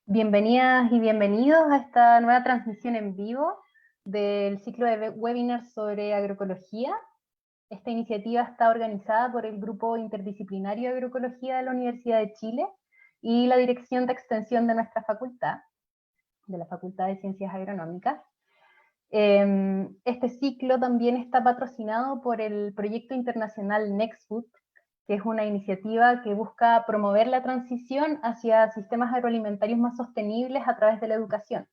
Bienvenidas y bienvenidos a esta nueva transmisión en vivo del ciclo de webinars sobre agroecología. Esta iniciativa está organizada por el Grupo Interdisciplinario de Agroecología de la Universidad de Chile y la Dirección de Extensión de nuestra facultad, de la Facultad de Ciencias Agronómicas. Este ciclo también está patrocinado por el proyecto internacional NextFood, que es una iniciativa que busca promover la transición hacia sistemas agroalimentarios más sostenibles a través de la educación.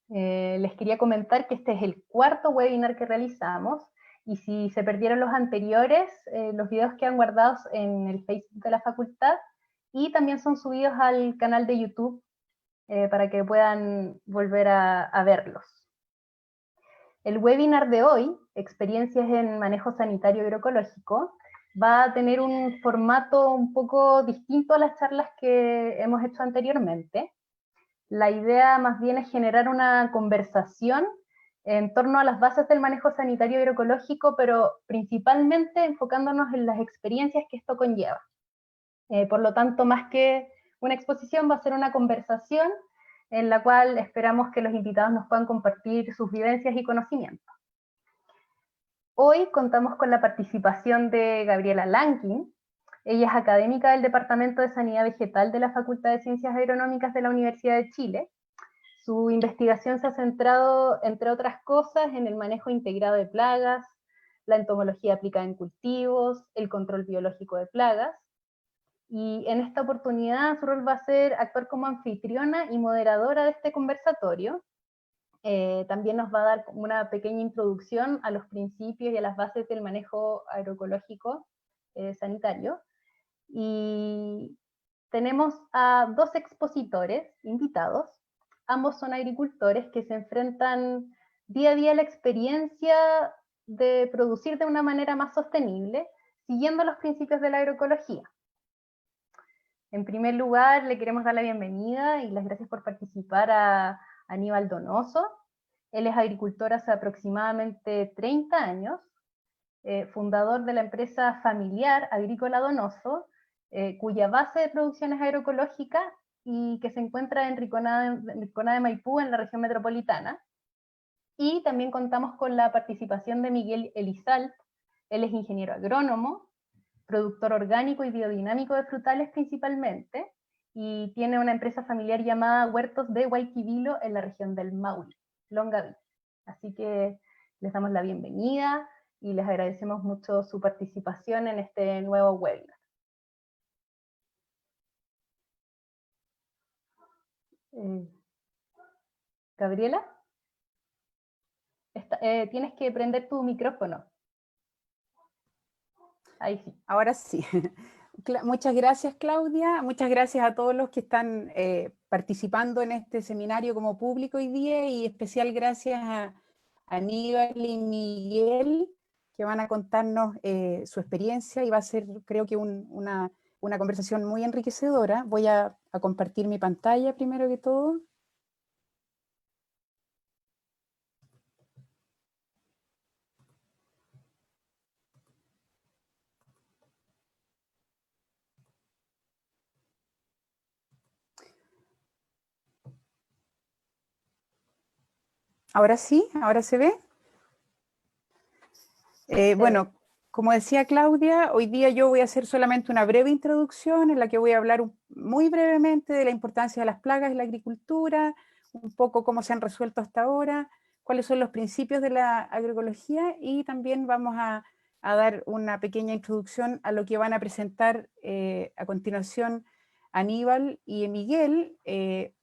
Les quería comentar que este es el cuarto webinar que realizamos, y si se perdieron los anteriores, los videos quedan guardados en el Facebook de la facultad, y también son subidos al canal de YouTube para que puedan volver a verlos. El webinar de hoy, Experiencias en Manejo Sanitario Agroecológico, va a tener un formato un poco distinto a las charlas que hemos hecho anteriormente. La idea más bien es generar una conversación en torno a las bases del manejo sanitario agroecológico, pero principalmente enfocándonos en las experiencias que esto conlleva. Por lo tanto, más que una exposición, va a ser una conversación en la cual esperamos que los invitados nos puedan compartir sus vivencias y conocimientos. Hoy contamos con la participación de Gabriela Lankin. Ella es académica del Departamento de Sanidad Vegetal de la Facultad de Ciencias Agronómicas de la Universidad de Chile. Su investigación se ha centrado, entre otras cosas, en el manejo integrado de plagas, la entomología aplicada en cultivos, el control biológico de plagas. Y en esta oportunidad su rol va a ser actuar como anfitriona y moderadora de este conversatorio. También nos va a dar una pequeña introducción a los principios y a las bases del manejo agroecológico sanitario. Y tenemos a dos expositores invitados. Ambos son agricultores que se enfrentan día a día a la experiencia de producir de una manera más sostenible, siguiendo los principios de la agroecología. En primer lugar, le queremos dar la bienvenida y las gracias por participar a Aníbal Donoso. Él es agricultor hace aproximadamente 30 años, fundador de la empresa familiar Agrícola Donoso, cuya base de producción es agroecológica y que se encuentra en Ricona de Maipú, en la región metropolitana. Y también contamos con la participación de Miguel Elizalde. Él es ingeniero agrónomo, productor orgánico y biodinámico de frutales principalmente, y tiene una empresa familiar llamada Huertos de Guayquivilo en la región del Maule, Longaví. Así que les damos la bienvenida y les agradecemos mucho su participación en este nuevo webinar. Gabriela, tienes que prender tu micrófono. Ahí sí. Ahora sí. Muchas gracias, Claudia. Muchas gracias a todos los que están participando en este seminario como público hoy día, y especial gracias a Aníbal y Miguel, que van a contarnos su experiencia, y va a ser, creo que, una conversación muy enriquecedora. Voy a compartir mi pantalla primero que todo. Ahora sí, ahora se ve. Bueno, como decía Claudia, hoy día yo voy a hacer solamente una breve introducción en la que voy a hablar muy brevemente de la importancia de las plagas en la agricultura, un poco cómo se han resuelto hasta ahora, cuáles son los principios de la agroecología, y también vamos a dar una pequeña introducción a lo que van a presentar a continuación Aníbal y Miguel.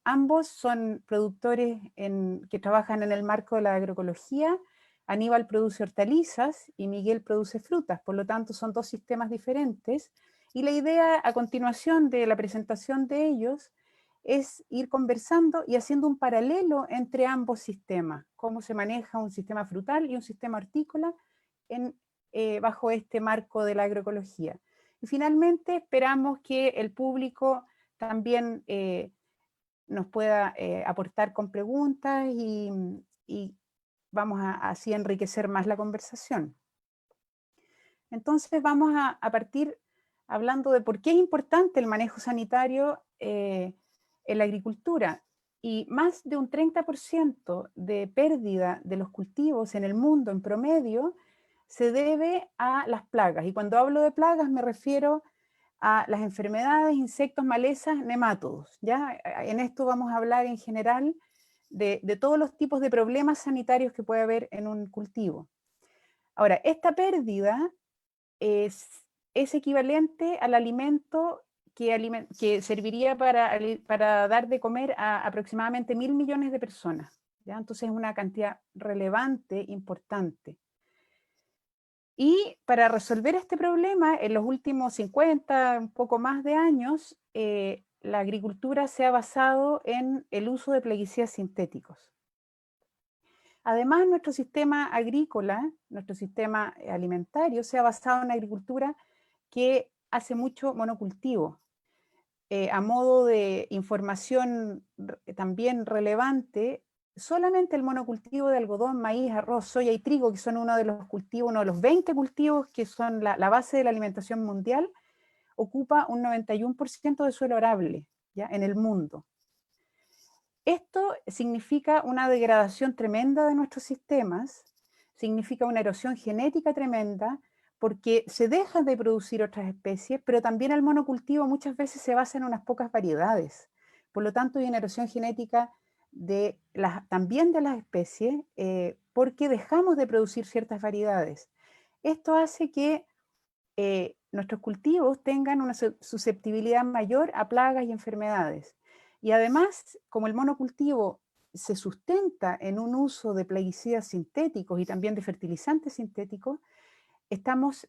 Ambos son productores que trabajan en el marco de la agroecología. Aníbal produce hortalizas y Miguel produce frutas, por lo tanto son dos sistemas diferentes, y la idea a continuación de la presentación de ellos es ir conversando y haciendo un paralelo entre ambos sistemas, cómo se maneja un sistema frutal y un sistema hortícola bajo este marco de la agroecología. Y finalmente esperamos que el público también nos pueda aportar con preguntas y vamos a así enriquecer más la conversación. Entonces vamos a partir hablando de por qué es importante el manejo sanitario en la agricultura. Y más de un 30% de pérdida de los cultivos en el mundo en promedio se debe a las plagas. Y cuando hablo de plagas me refiero a las enfermedades, insectos, malezas, nemátodos. ¿Ya? En esto vamos a hablar en general de todos los tipos de problemas sanitarios que puede haber en un cultivo. Ahora, esta pérdida es equivalente al alimento que serviría para dar de comer a aproximadamente 1.000 millones de personas. ¿Ya? Entonces es una cantidad relevante, importante. Y para resolver este problema, en los últimos 50, un poco más de años, la agricultura se ha basado en el uso de plaguicidas sintéticos. Además, nuestro sistema agrícola, nuestro sistema alimentario, se ha basado en una agricultura que hace mucho monocultivo. A modo de información también relevante, solamente el monocultivo de algodón, maíz, arroz, soya y trigo, que son uno de los cultivos, uno de los 20 cultivos que son la base de la alimentación mundial, ocupa un 91% de suelo arable, ¿ya? En el mundo. Esto significa una degradación tremenda de nuestros sistemas, significa una erosión genética tremenda, porque se dejan de producir otras especies, pero también el monocultivo muchas veces se basa en unas pocas variedades. Por lo tanto, hay una erosión genética también de las especies, porque dejamos de producir ciertas variedades. Esto hace que nuestros cultivos tengan una susceptibilidad mayor a plagas y enfermedades. Y además, como el monocultivo se sustenta en un uso de plaguicidas sintéticos y también de fertilizantes sintéticos, estamos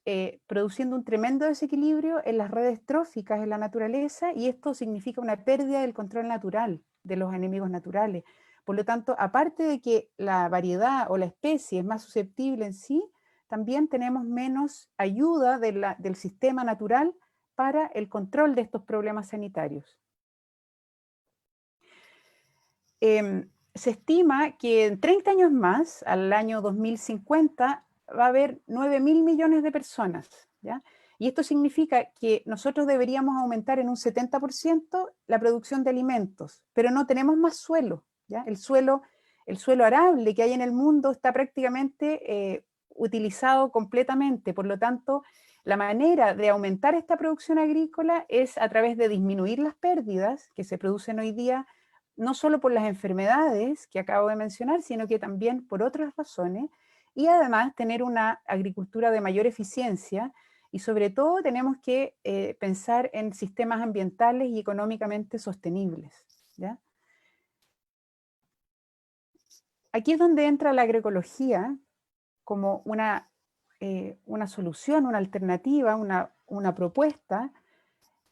produciendo un tremendo desequilibrio en las redes tróficas en la naturaleza, y esto significa una pérdida del control natural de los enemigos naturales. Por lo tanto, aparte de que la variedad o la especie es más susceptible en sí, también tenemos menos ayuda del sistema natural para el control de estos problemas sanitarios. Se estima que en 30 años más, al año 2050, va a haber 9.000 millones de personas, ¿ya? Y esto significa que nosotros deberíamos aumentar en un 70% la producción de alimentos, pero no tenemos más suelo, ¿ya? El suelo arable que hay en el mundo está prácticamente utilizado completamente. Por lo tanto, la manera de aumentar esta producción agrícola es a través de disminuir las pérdidas que se producen hoy día, no solo por las enfermedades que acabo de mencionar, sino que también por otras razones, y además tener una agricultura de mayor eficiencia, y sobre todo tenemos que pensar en sistemas ambientales y económicamente sostenibles, ¿ya? Aquí es donde entra la agroecología como una solución, una alternativa, una propuesta,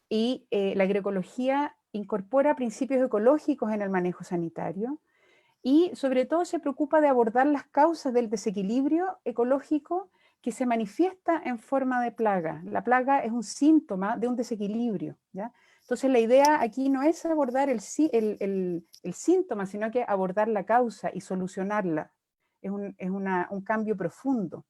y la agroecología incorpora principios ecológicos en el manejo sanitario, y sobre todo se preocupa de abordar las causas del desequilibrio ecológico que se manifiesta en forma de plaga. La plaga es un síntoma de un desequilibrio, ¿ya? Entonces la idea aquí no es abordar el síntoma, sino que abordar la causa y solucionarla. Es un cambio profundo.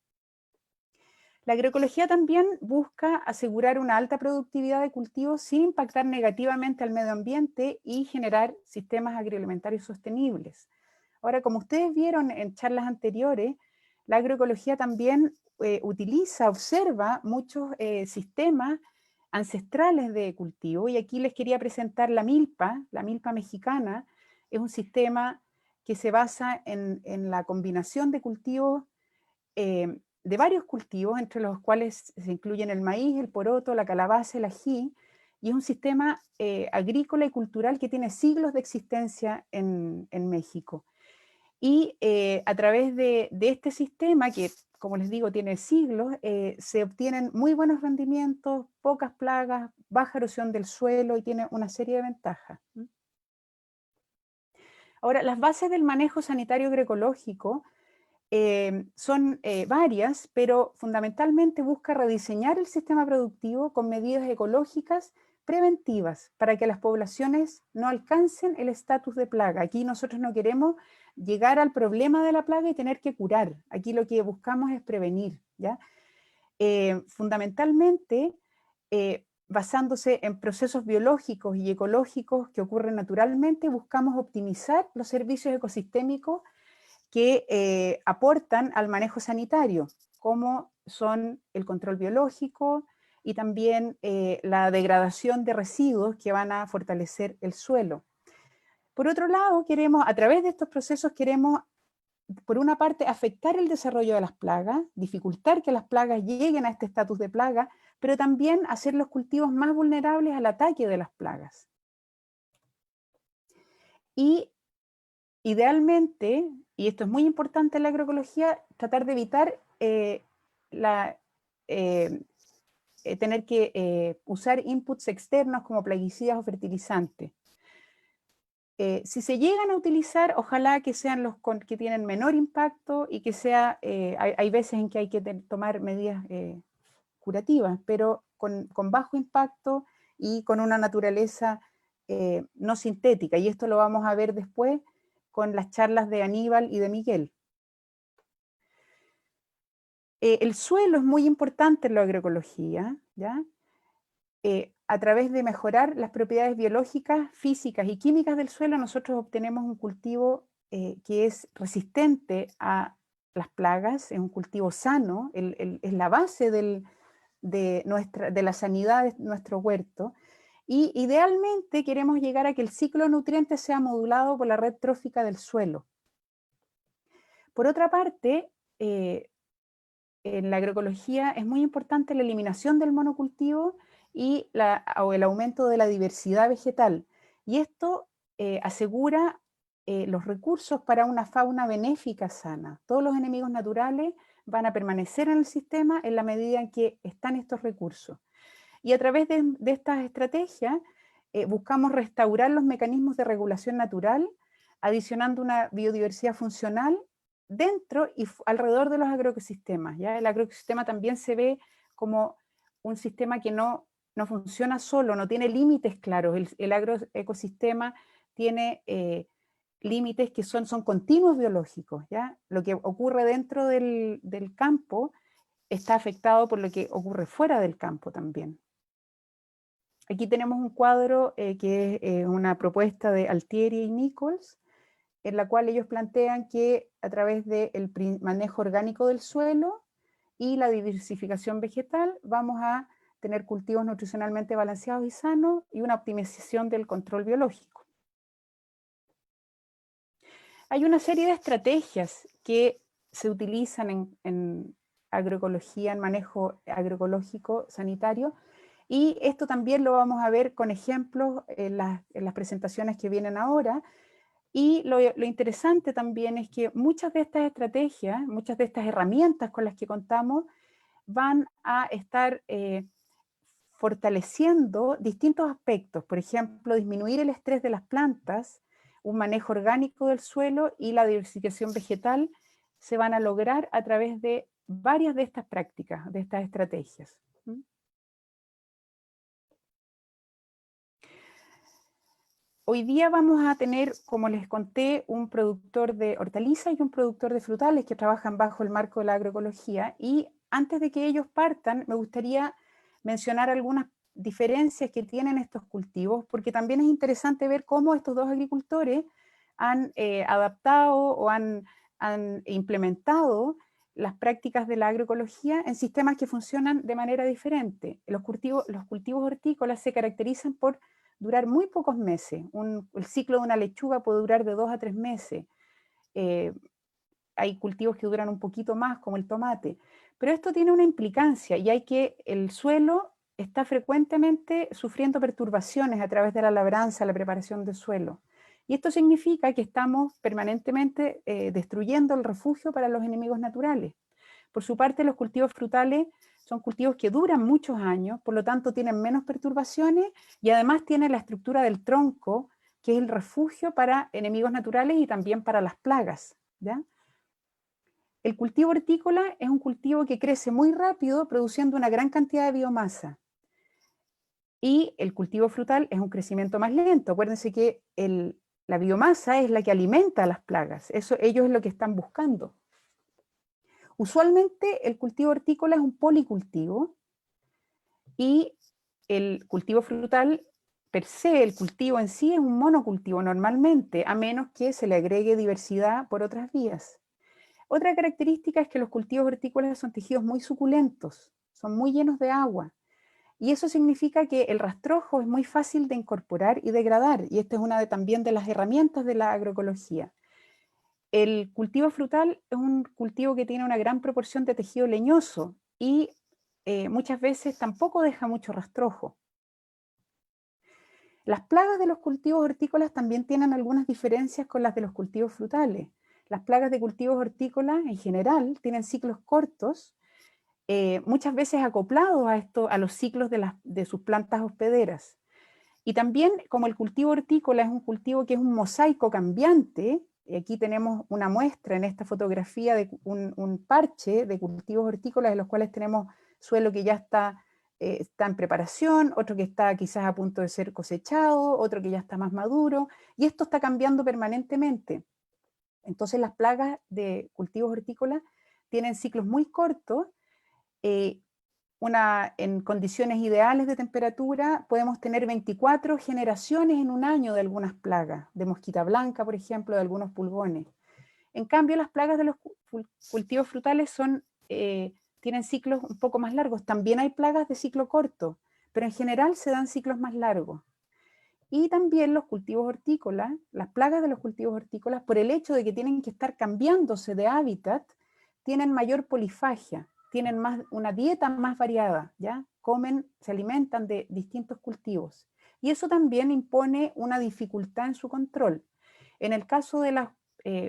La agroecología también busca asegurar una alta productividad de cultivos sin impactar negativamente al medio ambiente y generar sistemas agroalimentarios sostenibles. Ahora, como ustedes vieron en charlas anteriores, la agroecología también observa muchos sistemas ancestrales de cultivo, y aquí les quería presentar la milpa mexicana. Es un sistema que se basa en la combinación de cultivos, de varios cultivos, entre los cuales se incluyen el maíz, el poroto, la calabaza, el ají, y es un sistema agrícola y cultural que tiene siglos de existencia en México. Y a través de este sistema, que como les digo tiene siglos, se obtienen muy buenos rendimientos, pocas plagas, baja erosión del suelo, y tiene una serie de ventajas. Ahora, las bases del manejo sanitario agroecológico son varias, pero fundamentalmente busca rediseñar el sistema productivo con medidas ecológicas preventivas para que las poblaciones no alcancen el estatus de plaga. Aquí nosotros no queremos llegar al problema de la plaga y tener que curar. Aquí lo que buscamos es prevenir, ¿ya? Fundamentalmente, basándose en procesos biológicos y ecológicos que ocurren naturalmente, buscamos optimizar los servicios ecosistémicos que aportan al manejo sanitario, como son el control biológico y también la degradación de residuos que van a fortalecer el suelo. Por otro lado, a través de estos procesos queremos, por una parte, afectar el desarrollo de las plagas, dificultar que las plagas lleguen a este estatus de plaga, pero también hacer los cultivos más vulnerables al ataque de las plagas. Y idealmente, y esto es muy importante en la agroecología, tratar de evitar tener que usar inputs externos como plaguicidas o fertilizantes. Si se llegan a utilizar, ojalá que sean los que tienen menor impacto y que hay veces en que hay que tomar medidas curativas, pero con bajo impacto y con una naturaleza no sintética. Y esto lo vamos a ver después con las charlas de Aníbal y de Miguel. El suelo es muy importante en la agroecología, ¿ya? A través de mejorar las propiedades biológicas, físicas y químicas del suelo, nosotros obtenemos un cultivo que es resistente a las plagas, es un cultivo sano, es la base de la sanidad de nuestro huerto, y idealmente queremos llegar a que el ciclo de nutrientes sea modulado por la red trófica del suelo. Por otra parte, en la agroecología es muy importante la eliminación del monocultivo o el aumento de la diversidad vegetal. Y esto asegura los recursos para una fauna benéfica sana. Todos los enemigos naturales van a permanecer en el sistema en la medida en que están estos recursos. Y a través de estas estrategias buscamos restaurar los mecanismos de regulación natural, adicionando una biodiversidad funcional dentro y alrededor de los agroecosistemas, ¿ya? El agroecosistema también se ve como un sistema que no funciona solo, no tiene límites claros. El agroecosistema tiene límites que son continuos biológicos, ¿ya? Lo que ocurre dentro del campo está afectado por lo que ocurre fuera del campo también. Aquí tenemos un cuadro que es una propuesta de Altieri y Nichols, en la cual ellos plantean que a través del manejo orgánico del suelo y la diversificación vegetal vamos a tener cultivos nutricionalmente balanceados y sanos y una optimización del control biológico. Hay una serie de estrategias que se utilizan en agroecología, en manejo agroecológico sanitario, y esto también lo vamos a ver con ejemplos en las presentaciones que vienen ahora. Y lo interesante también es que muchas de estas estrategias, muchas de estas herramientas con las que contamos, van a estar fortaleciendo distintos aspectos. Por ejemplo, disminuir el estrés de las plantas, un manejo orgánico del suelo y la diversificación vegetal se van a lograr a través de varias de estas prácticas, de estas estrategias. Hoy día vamos a tener, como les conté, un productor de hortalizas y un productor de frutales que trabajan bajo el marco de la agroecología. Y antes de que ellos partan, me gustaría mencionar algunas diferencias que tienen estos cultivos, porque también es interesante ver cómo estos dos agricultores han adaptado o han implementado las prácticas de la agroecología en sistemas que funcionan de manera diferente. Los cultivos hortícolas se caracterizan por durar muy pocos meses. El ciclo de una lechuga puede durar de 2 a 3 meses. Hay cultivos que duran un poquito más, como el tomate. Pero esto tiene una implicancia y el suelo está frecuentemente sufriendo perturbaciones a través de la labranza, la preparación del suelo. Y esto significa que estamos permanentemente destruyendo el refugio para los enemigos naturales. Por su parte, los cultivos frutales son cultivos que duran muchos años, por lo tanto tienen menos perturbaciones y además tienen la estructura del tronco, que es el refugio para enemigos naturales y también para las plagas, ¿ya? El cultivo hortícola es un cultivo que crece muy rápido, produciendo una gran cantidad de biomasa. Y el cultivo frutal es un crecimiento más lento. Acuérdense que la biomasa es la que alimenta a las plagas. Eso ellos es lo que están buscando. Usualmente el cultivo hortícola es un policultivo y el cultivo frutal per se, el cultivo en sí es un monocultivo normalmente, a menos que se le agregue diversidad por otras vías. Otra característica es que los cultivos hortícolas son tejidos muy suculentos, son muy llenos de agua. Y eso significa que el rastrojo es muy fácil de incorporar y degradar, y esta es una también de las herramientas de la agroecología. El cultivo frutal es un cultivo que tiene una gran proporción de tejido leñoso y muchas veces tampoco deja mucho rastrojo. Las plagas de los cultivos hortícolas también tienen algunas diferencias con las de los cultivos frutales. Las plagas de cultivos hortícolas en general tienen ciclos cortos, muchas veces acoplados a los ciclos de sus plantas hospederas. Y también, como el cultivo hortícola es un cultivo que es un mosaico cambiante, aquí tenemos una muestra en esta fotografía de un parche de cultivos hortícolas, de los cuales tenemos suelo que ya está en preparación, otro que está quizás a punto de ser cosechado, otro que ya está más maduro, y esto está cambiando permanentemente. Entonces las plagas de cultivos hortícolas tienen ciclos muy cortos, en condiciones ideales de temperatura podemos tener 24 generaciones en un año de algunas plagas, de mosquita blanca, por ejemplo, de algunos pulgones. En cambio, las plagas de los cultivos frutales tienen ciclos un poco más largos. También hay plagas de ciclo corto, pero en general se dan ciclos más largos. Y también los cultivos hortícolas, las plagas de los cultivos hortícolas, por el hecho de que tienen que estar cambiándose de hábitat, tienen mayor polifagia, tienen una dieta más variada, ¿ya? Se alimentan de distintos cultivos. Y eso también impone una dificultad en su control. En el caso de las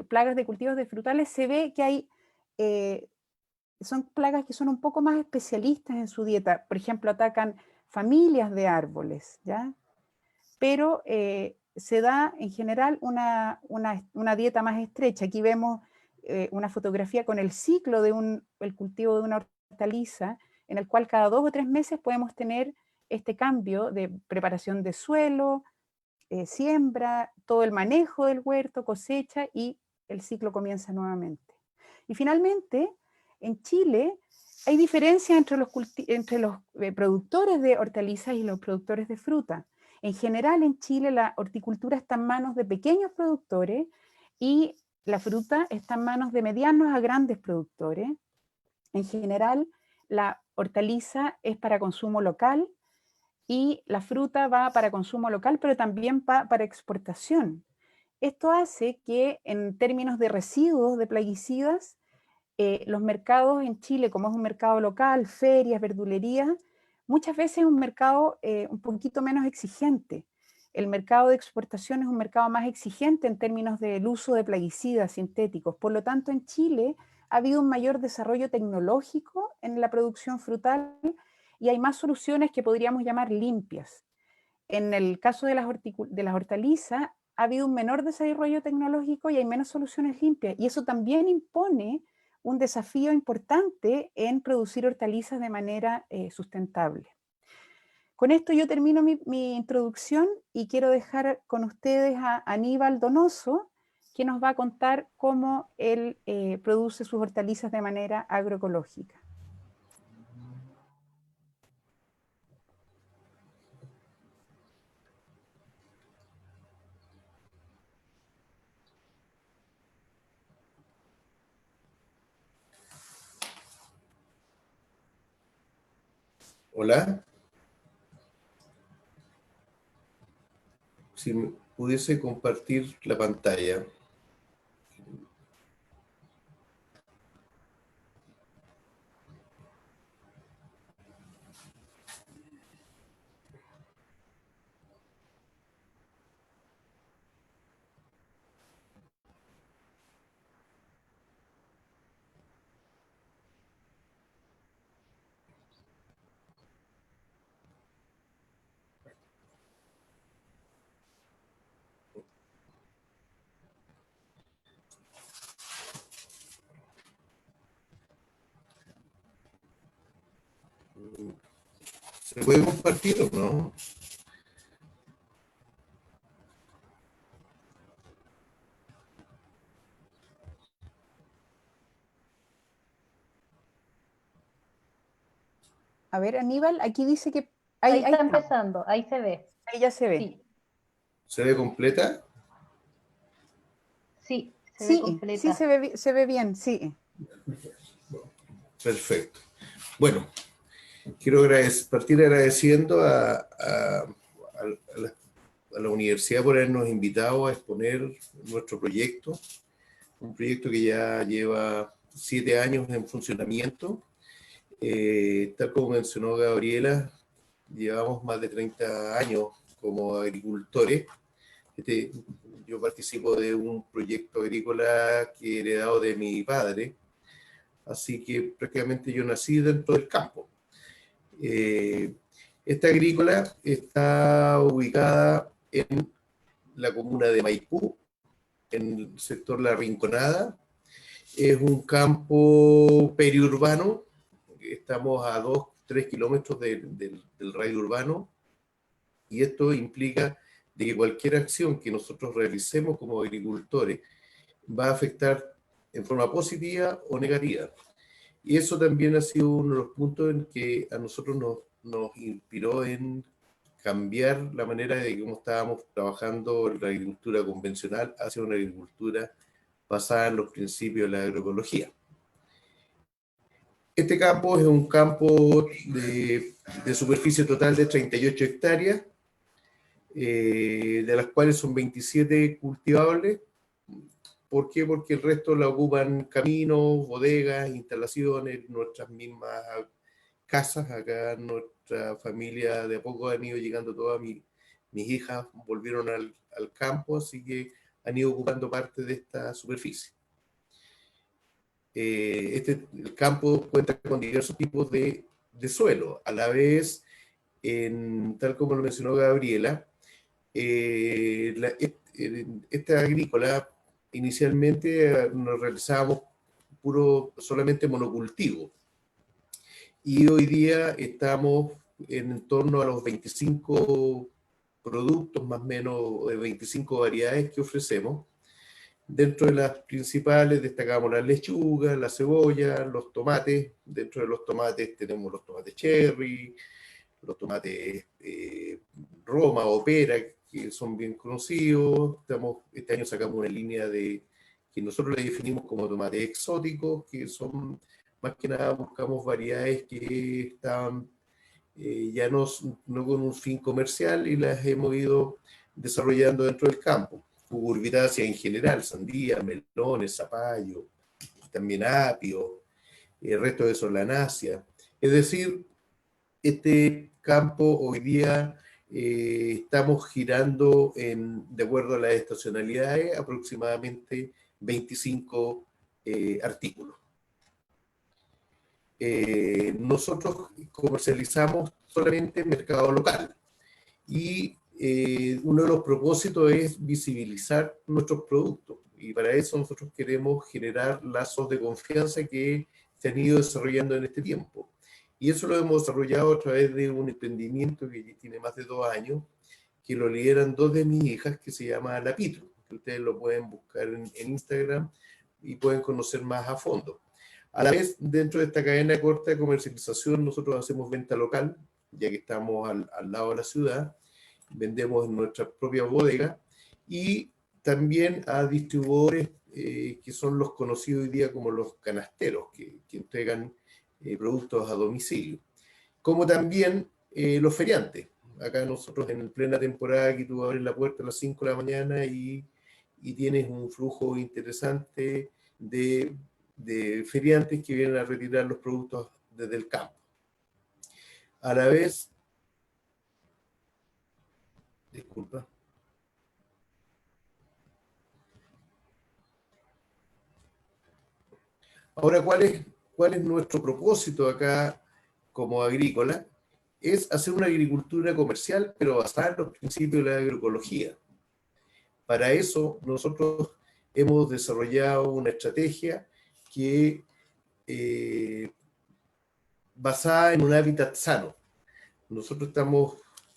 plagas de cultivos de frutales se ve que son plagas que son un poco más especialistas en su dieta. Por ejemplo, atacan familias de árboles, ¿ya? Pero se da en general una dieta más estrecha. Aquí vemos una fotografía con el ciclo de el cultivo de una hortaliza, en el cual cada 2 o 3 meses podemos tener este cambio de preparación de suelo, siembra, todo el manejo del huerto, cosecha y el ciclo comienza nuevamente. Y finalmente, en Chile hay diferencias entre los productores de hortalizas y los productores de fruta. En general, en Chile la horticultura está en manos de pequeños productores y la fruta está en manos de medianos a grandes productores. En general, la hortaliza es para consumo local y la fruta va para consumo local, pero también va para exportación. Esto hace que en términos de residuos de plaguicidas, los mercados en Chile, como es un mercado local, ferias, verdulerías, muchas veces es un mercado un poquito menos exigente. El mercado de exportación es un mercado más exigente en términos del uso de plaguicidas sintéticos. Por lo tanto, en Chile ha habido un mayor desarrollo tecnológico en la producción frutal y hay más soluciones que podríamos llamar limpias. En el caso de las hortalizas, ha habido un menor desarrollo tecnológico y hay menos soluciones limpias. Y eso también impone un desafío importante en producir hortalizas de manera sustentable. Con esto yo termino mi introducción y quiero dejar con ustedes a Aníbal Donoso, que nos va a contar cómo él produce sus hortalizas de manera agroecológica. Hola, si pudiese compartir la pantalla. ¿Se puede compartir o no? A ver, Aníbal, aquí dice que Ahí ahí está estamos. empezando, ahí se ve. Ahí ya se ve. Sí, ¿Se ve completa? sí, se ve Sí, sí completa. se ve bien, sí. Perfecto. Bueno, quiero partir agradeciendo a la universidad por habernos invitado a exponer nuestro proyecto, un proyecto que ya lleva 7 años en funcionamiento. Tal como mencionó Gabriela, llevamos más de 30 años como agricultores. Este, yo participo de un proyecto agrícola que he heredado de mi padre, así que prácticamente yo nací dentro del campo. Esta agrícola está ubicada en la comuna de Maipú, en el sector La Rinconada. Es un campo periurbano, estamos a 2-3 kilómetros del radio urbano, y esto implica de que cualquier acción que nosotros realicemos como agricultores va a afectar en forma positiva o negativa. Y eso también ha sido uno de los puntos en que a nosotros nos inspiró en cambiar la manera de cómo estábamos trabajando la agricultura convencional hacia una agricultura basada en los principios de la agroecología. Este campo es un campo de superficie total de 38 hectáreas, de las cuales son 27 cultivables. ¿Por qué? Porque el resto la ocupan caminos, bodegas, instalaciones, nuestras mismas casas. Acá nuestra familia de a poco han ido llegando todas mis hijas, volvieron al campo, así que han ido ocupando parte de esta superficie. El campo cuenta con diversos tipos de suelo. A la vez, tal como lo mencionó Gabriela, esta agrícola inicialmente nos realizábamos solamente monocultivo, y hoy día estamos en torno a los 25 productos, más o menos de 25 variedades que ofrecemos. Dentro de las principales destacamos las lechugas, la cebolla, los tomates. Dentro de los tomates tenemos los tomates cherry, los tomates Roma o pera, que son bien conocidos. Este año sacamos una línea que nosotros le definimos como tomates exóticos, que son, más que nada, buscamos variedades que están ya no con un fin comercial, y las hemos ido desarrollando dentro del campo. Cucurbitáceas en general, sandía, melones, zapallo, también apio, el resto de solanácea. Es decir, este campo hoy día estamos girando de acuerdo a las estacionalidades, aproximadamente 25 artículos. Nosotros comercializamos solamente en mercado local, y uno de los propósitos es visibilizar nuestros productos, y para eso nosotros queremos generar lazos de confianza que se han ido desarrollando en este tiempo. Y eso lo hemos desarrollado a través de un emprendimiento que tiene más de 2 años, que lo lideran dos de mis hijas, que se llama La Pitru, que ustedes lo pueden buscar en Instagram y pueden conocer más a fondo. A la vez, dentro de esta cadena corta de comercialización, nosotros hacemos venta local, ya que estamos al lado de la ciudad. Vendemos en nuestra propia bodega, y también a distribuidores que son los conocidos hoy día como los canasteros, que entregan productos a domicilio, como también los feriantes. Acá nosotros en plena temporada, que tú abres la puerta a las 5 de la mañana y tienes un flujo interesante de feriantes que vienen a retirar los productos desde el campo. A la vez, disculpa. Ahora, ¿cuál es nuestro propósito acá como agrícola? Es hacer una agricultura comercial, pero basada en los principios de la agroecología. Para eso, nosotros hemos desarrollado una estrategia que basada en un hábitat sano. nosotros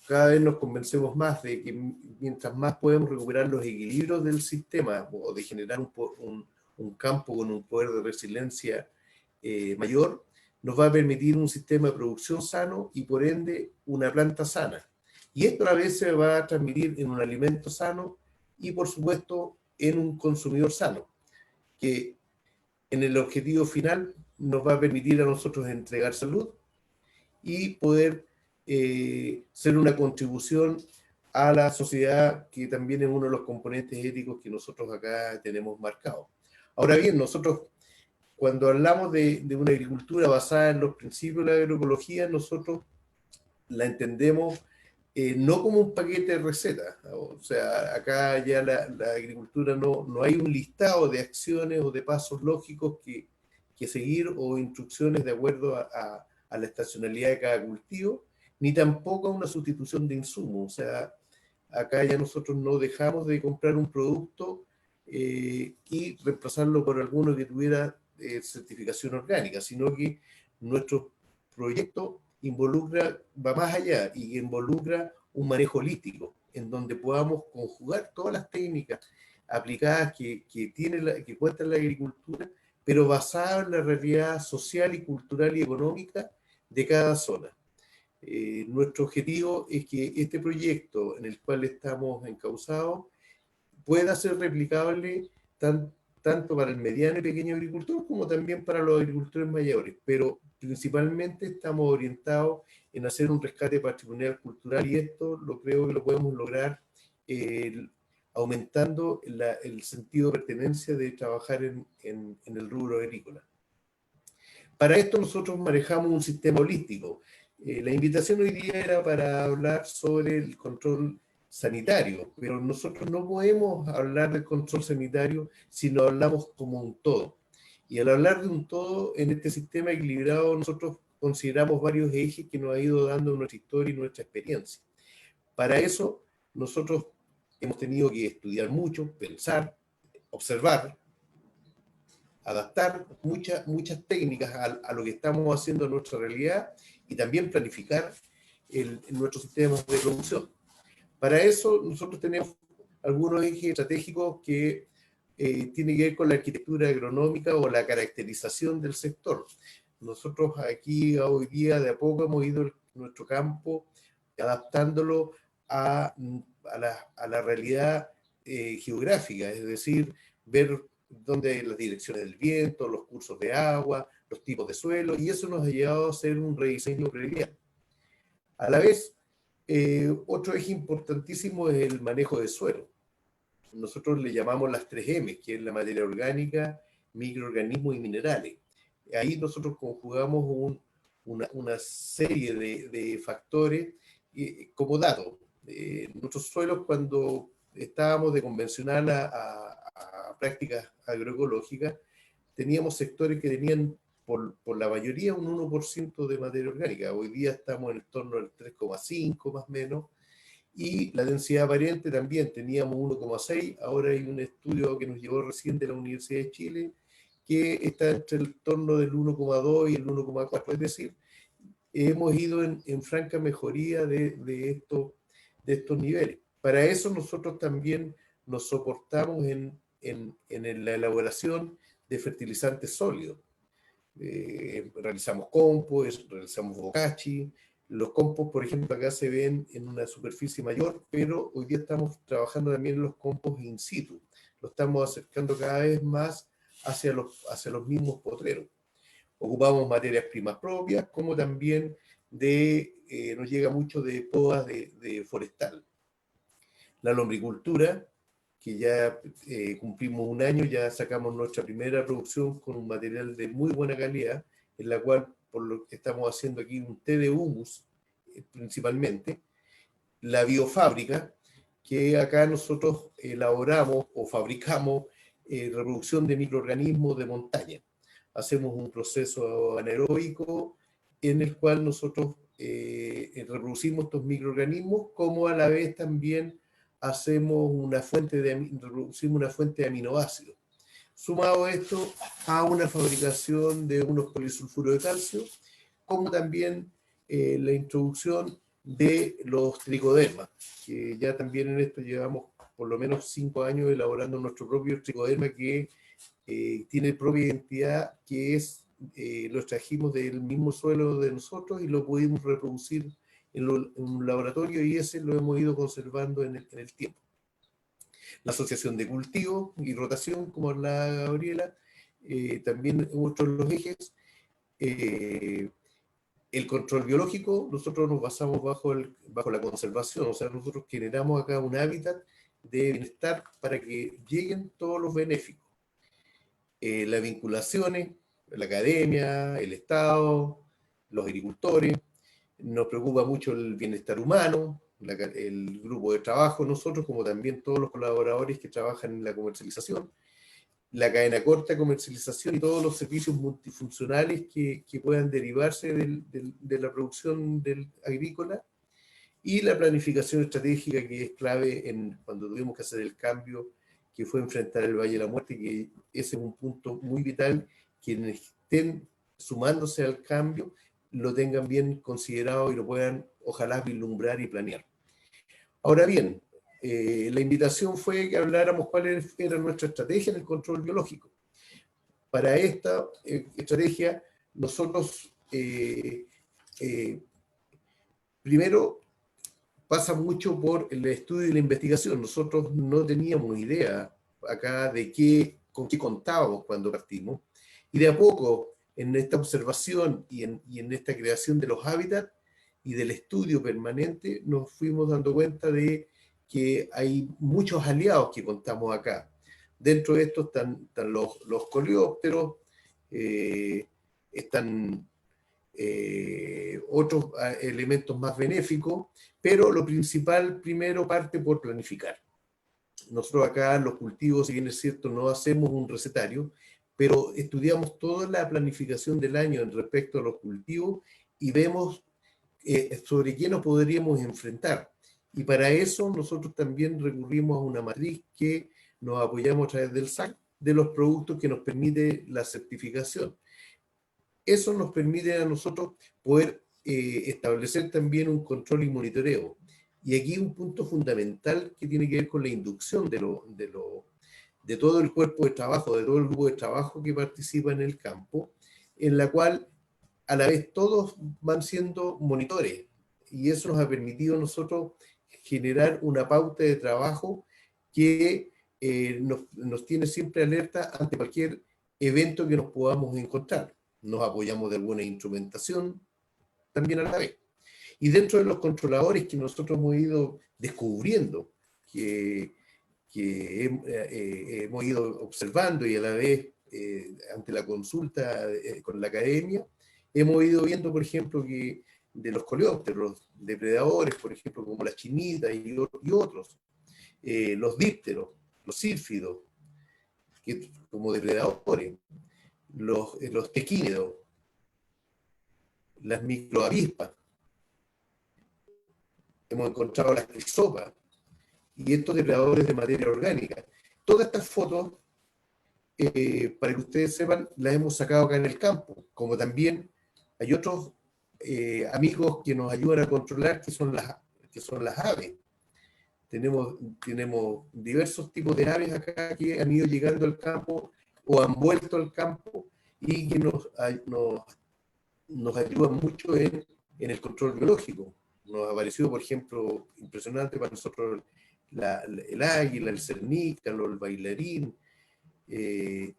cada vez nos convencemos más de que mientras más podemos recuperar los equilibrios del sistema o de generar un campo con un poder de resiliencia mayor, nos va a permitir un sistema de producción sano y por ende una planta sana. Y esto a la vez se va a transmitir en un alimento sano y por supuesto en un consumidor sano, que en el objetivo final nos va a permitir a nosotros entregar salud y poder ser una contribución a la sociedad, que también es uno de los componentes éticos que nosotros acá tenemos marcados. Ahora bien, nosotros cuando hablamos de una agricultura basada en los principios de la agroecología, nosotros la entendemos no como un paquete de recetas. O sea, acá ya la agricultura no hay un listado de acciones o de pasos lógicos que seguir o instrucciones de acuerdo a la estacionalidad de cada cultivo, ni tampoco a una sustitución de insumos. O sea, acá ya nosotros no dejamos de comprar un producto y reemplazarlo por alguno que tuviera certificación orgánica, sino que nuestro proyecto va más allá y involucra un manejo holístico, en donde podamos conjugar todas las técnicas aplicadas que cuenta la agricultura, pero basada en la realidad social y cultural y económica de cada zona. Nuestro objetivo es que este proyecto en el cual estamos encausados pueda ser replicable tanto para el mediano y pequeño agricultor como también para los agricultores mayores, pero principalmente estamos orientados en hacer un rescate patrimonial cultural y esto creo que lo podemos lograr aumentando el sentido de pertenencia de trabajar en el rubro agrícola. Para esto nosotros manejamos un sistema holístico. La invitación hoy día era para hablar sobre el control sanitario, pero nosotros no podemos hablar del control sanitario si no hablamos como un todo. Y al hablar de un todo, en este sistema equilibrado, nosotros consideramos varios ejes que nos ha ido dando nuestra historia y nuestra experiencia. Para eso, nosotros hemos tenido que estudiar mucho, pensar, observar, adaptar muchas técnicas a lo que estamos haciendo en nuestra realidad y también planificar nuestros sistemas de producción. Para eso nosotros tenemos algunos ejes estratégicos que tienen que ver con la arquitectura agronómica o la caracterización del sector. Nosotros aquí hoy día de a poco hemos ido nuestro campo adaptándolo a la realidad geográfica, es decir, ver dónde las direcciones del viento, los cursos de agua, los tipos de suelo, y eso nos ha llevado a hacer un rediseño predial. A la vez, otro eje importantísimo es el manejo de suelo. Nosotros le llamamos las 3M, que es la materia orgánica, microorganismos y minerales. Ahí nosotros conjugamos una serie de factores como datos. Nuestros suelos, cuando estábamos de convencional a prácticas agroecológicas, teníamos sectores que tenían por la mayoría un 1% de materia orgánica. Hoy día estamos en el torno del 3,5 más o menos, y la densidad aparente también teníamos 1,6, ahora hay un estudio que nos llegó recién de la Universidad de Chile que está entre el torno del 1,2 y el 1,4, es decir, hemos ido en franca mejoría de estos niveles. Para eso nosotros también nos soportamos en la elaboración de fertilizantes sólidos. Realizamos compost, realizamos bokashi. Los compost, por ejemplo, acá se ven en una superficie mayor, pero hoy día estamos trabajando también en los compost in situ. Lo estamos acercando cada vez más hacia los mismos potreros. Ocupamos materias primas propias, como también nos llega mucho de podas de forestal. La lombricultura, que ya cumplimos un año, ya sacamos nuestra primera producción con un material de muy buena calidad, en la cual, por lo que estamos haciendo aquí, un té de humus, principalmente. La biofábrica, que acá nosotros elaboramos o fabricamos reproducción de microorganismos de montaña. Hacemos un proceso anaeróbico en el cual nosotros reproducimos estos microorganismos, como a la vez también reproducimos una fuente de aminoácidos. Sumado esto a una fabricación de unos polisulfuros de calcio, como también la introducción de los tricodermas, que ya también en esto llevamos por lo menos 5 años elaborando nuestro propio tricoderma que tiene propia identidad, que es, lo extrajimos del mismo suelo de nosotros y lo pudimos reproducir en un laboratorio, y ese lo hemos ido conservando en el tiempo. La asociación de cultivo y rotación, como hablaba Gabriela, también otro de los ejes. El control biológico, nosotros nos basamos bajo la conservación, o sea, nosotros generamos acá un hábitat de bienestar para que lleguen todos los benéficos. Las vinculaciones, la academia, el Estado, los agricultores, nos preocupa mucho el bienestar humano, el grupo de trabajo, nosotros, como también todos los colaboradores que trabajan en la comercialización, la cadena corta de comercialización y todos los servicios multifuncionales que puedan derivarse de la producción agrícola, y la planificación estratégica, que es clave cuando tuvimos que hacer el cambio que fue enfrentar el Valle de la Muerte, que ese es un punto muy vital. Quienes estén sumándose al cambio lo tengan bien considerado y lo puedan, ojalá, vislumbrar y planear. Ahora bien, la invitación fue que habláramos cuál era nuestra estrategia en el control biológico. Para esta estrategia, nosotros, primero, pasa mucho por el estudio y la investigación. Nosotros no teníamos idea acá con qué contábamos cuando partimos, y de a poco, en esta observación y en esta creación de los hábitats y del estudio permanente, nos fuimos dando cuenta de que hay muchos aliados que contamos acá. Dentro de estos están los coleópteros, están otros elementos más benéficos, pero lo principal primero parte por planificar. Nosotros acá los cultivos, si bien es cierto, no hacemos un recetario, pero estudiamos toda la planificación del año en respecto a los cultivos y vemos sobre qué nos podríamos enfrentar. Y para eso nosotros también recurrimos a una matriz que nos apoyamos a través del SAC, de los productos que nos permite la certificación. Eso nos permite a nosotros poder establecer también un control y monitoreo. Y aquí un punto fundamental que tiene que ver con la inducción de todo el cuerpo de trabajo, de todo el grupo de trabajo que participa en el campo, en la cual a la vez todos van siendo monitores. Y eso nos ha permitido a nosotros generar una pauta de trabajo que nos tiene siempre alerta ante cualquier evento que nos podamos encontrar. Nos apoyamos de alguna instrumentación también a la vez. Y dentro de los controladores que nosotros hemos ido descubriendo, que hemos ido observando y a la vez ante la consulta con la academia, hemos ido viendo, por ejemplo, que de los coleópteros, depredadores, por ejemplo, como las chinitas y otros, los dípteros, los sílfidos, como depredadores, los tequínidos, las microavispas, hemos encontrado las crisopas y estos depredadores de materia orgánica. Todas estas fotos, para que ustedes sepan, las hemos sacado acá en el campo, como también hay otros amigos que nos ayudan a controlar, que son las aves. Tenemos diversos tipos de aves acá que han ido llegando al campo o han vuelto al campo y que nos ayudan mucho en el control biológico. Nos ha parecido, por ejemplo, impresionante para nosotros el águila, el cernícalo, el bailarín, que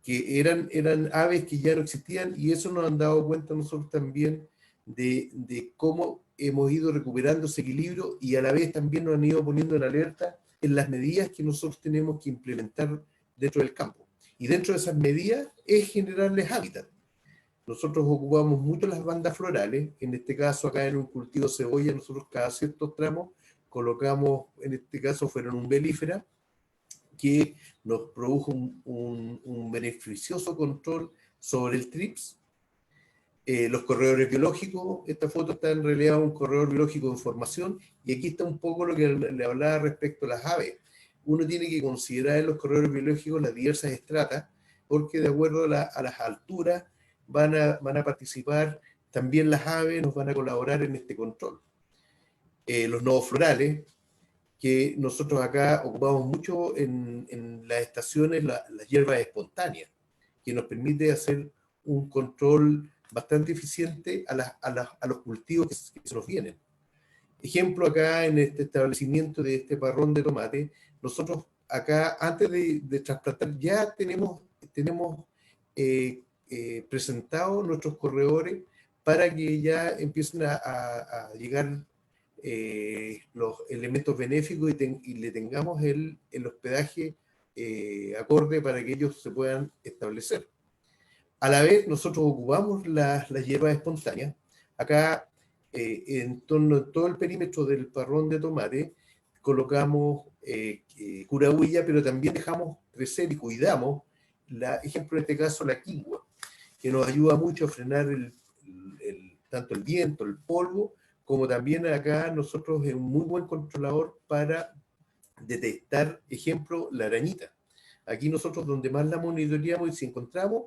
eran aves que ya no existían, y eso nos han dado cuenta nosotros también de cómo hemos ido recuperando ese equilibrio, y a la vez también nos han ido poniendo en alerta en las medidas que nosotros tenemos que implementar dentro del campo. Y dentro de esas medidas es generarles hábitat. Nosotros ocupamos mucho las bandas florales, en este caso acá en un cultivo de cebolla, nosotros cada ciertos tramos colocamos, en este caso fueron umbelíferas, que nos produjo un beneficioso control sobre el trips. Los corredores biológicos, esta foto está en realidad un corredor biológico de información, y aquí está un poco lo que le hablaba respecto a las aves. Uno tiene que considerar en los corredores biológicos las diversas estratas, porque de acuerdo a las alturas van a participar también las aves, nos van a colaborar en este control. los nodos florales, que nosotros acá ocupamos mucho en las estaciones, las hierbas espontáneas, que nos permite hacer un control bastante eficiente a los cultivos que se nos vienen. Ejemplo, acá en este establecimiento de este parrón de tomate, nosotros acá, antes de trasplantar, ya tenemos presentados nuestros corredores para que ya empiecen a llegar los elementos benéficos y le tengamos el hospedaje acorde para que ellos se puedan establecer. A la vez, nosotros ocupamos las hierbas espontáneas. Acá, en torno a todo el perímetro del parrón de tomate, colocamos curahuilla, pero también dejamos crecer y cuidamos, ejemplo en este caso, la quigua, que nos ayuda mucho a frenar tanto el viento, el polvo, como también acá nosotros es un muy buen controlador para detectar, ejemplo, la arañita. Aquí nosotros donde más la monitoreamos y si encontramos,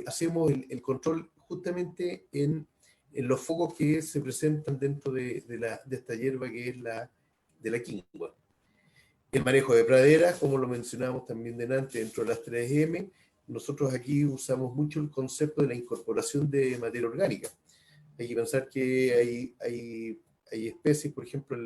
hacemos el control justamente en los focos que se presentan dentro de esta hierba que es de la quingua. El manejo de praderas, como lo mencionamos también delante, dentro de las 3M, nosotros aquí usamos mucho el concepto de la incorporación de materia orgánica. Hay que pensar que hay especies, por ejemplo,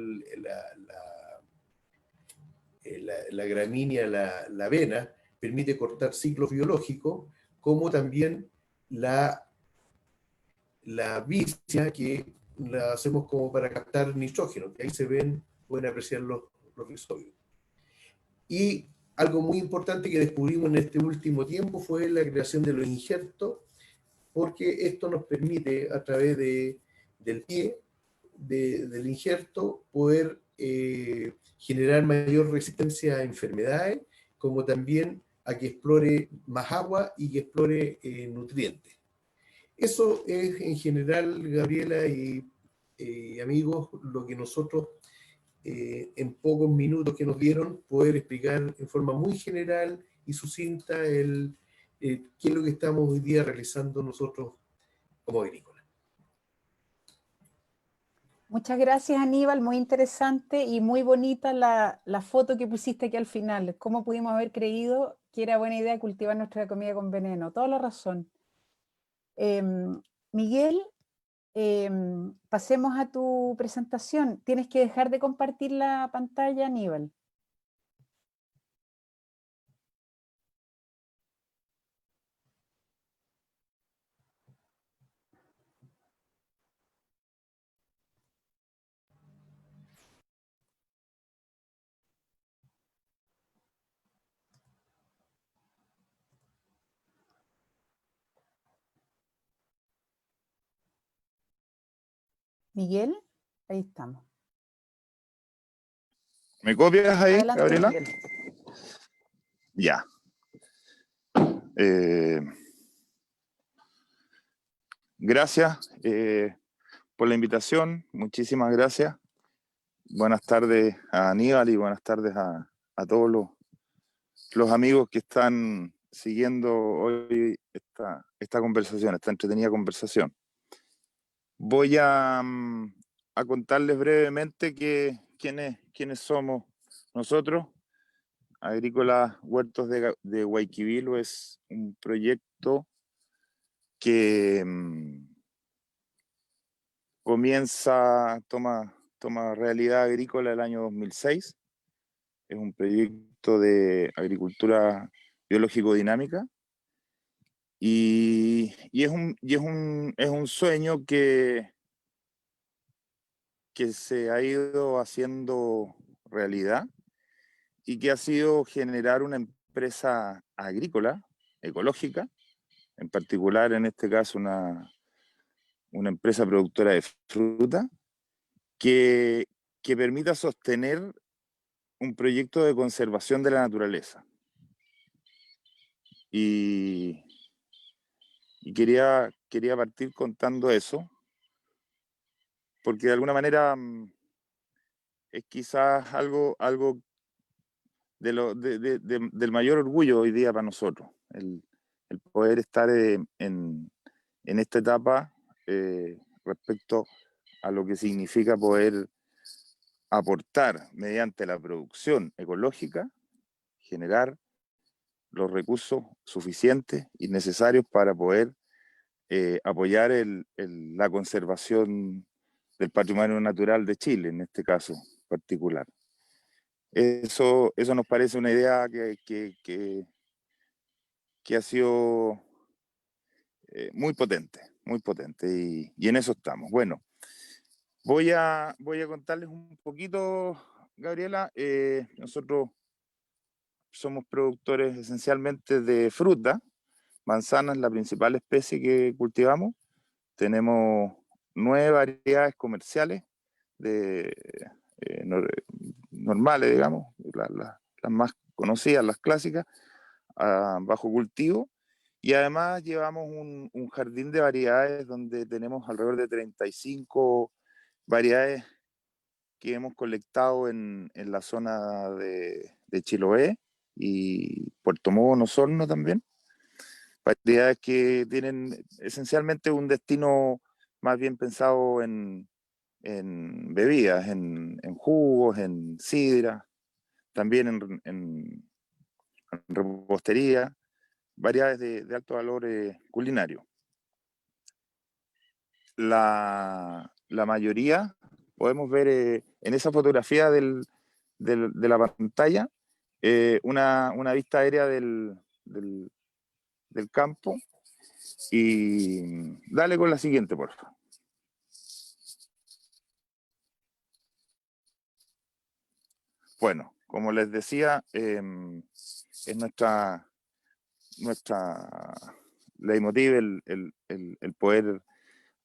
la gramínea, la avena, permite cortar ciclos biológicos, como también la vicia, que la hacemos como para captar nitrógeno, que ahí pueden apreciar los rhizobios. Y algo muy importante que descubrimos en este último tiempo fue la creación de los injertos, porque esto nos permite, a través del pie, del injerto, poder generar mayor resistencia a enfermedades, como también a que explore más agua y que explore nutrientes. Eso es en general, Gabriela y amigos, lo que nosotros en pocos minutos que nos dieron, poder explicar en forma muy general y sucinta qué es lo que estamos hoy día realizando nosotros como agrícolas. Muchas gracias, Aníbal, muy interesante y muy bonita la foto que pusiste aquí al final. ¿Cómo pudimos haber creído que era buena idea cultivar nuestra comida con veneno? Toda la razón. Miguel, pasemos a tu presentación. Tienes que dejar de compartir la pantalla, Aníbal. Miguel, ahí estamos. ¿Me copias ahí, Adelante, Gabriela? Miguel. Ya. Gracias por la invitación. Muchísimas gracias. Buenas tardes a Aníbal y buenas tardes a todos los amigos que están siguiendo hoy esta conversación, esta entretenida conversación. Voy a contarles brevemente quiénes somos nosotros. Agrícolas Huertos de Guayquivilo es un proyecto que toma realidad agrícola el año 2006. Es un proyecto de agricultura biológico-dinámica y es un sueño que se ha ido haciendo realidad y que ha sido generar una empresa agrícola, ecológica, en particular en este caso una empresa productora de fruta, que permita sostener un proyecto de conservación de la naturaleza. Y quería partir contando eso, porque de alguna manera es quizás algo del mayor orgullo hoy día para nosotros, el poder estar en esta etapa respecto a lo que significa poder aportar mediante la producción ecológica, generar los recursos suficientes y necesarios para poder apoyar la conservación del patrimonio natural de Chile, en este caso particular. Eso nos parece una idea que ha sido muy potente, y en eso estamos. Bueno, voy a contarles un poquito, Gabriela. Nosotros somos productores esencialmente de fruta. Manzana es la principal especie que cultivamos. Tenemos 9 variedades comerciales normales, digamos, las más conocidas, las clásicas, bajo cultivo. Y además llevamos un jardín de variedades donde tenemos alrededor de 35 variedades que hemos colectado en la zona de Chiloé y Puerto Montt, Osorno también. Variedades que tienen esencialmente un destino más bien pensado en bebidas, en jugos, en sidra, también en repostería, variedades de alto valor culinario. La mayoría, podemos ver en esa fotografía de la pantalla, una vista aérea del campo. Y dale con la siguiente, por favor. Bueno, como les decía, es nuestra leitmotiv el poder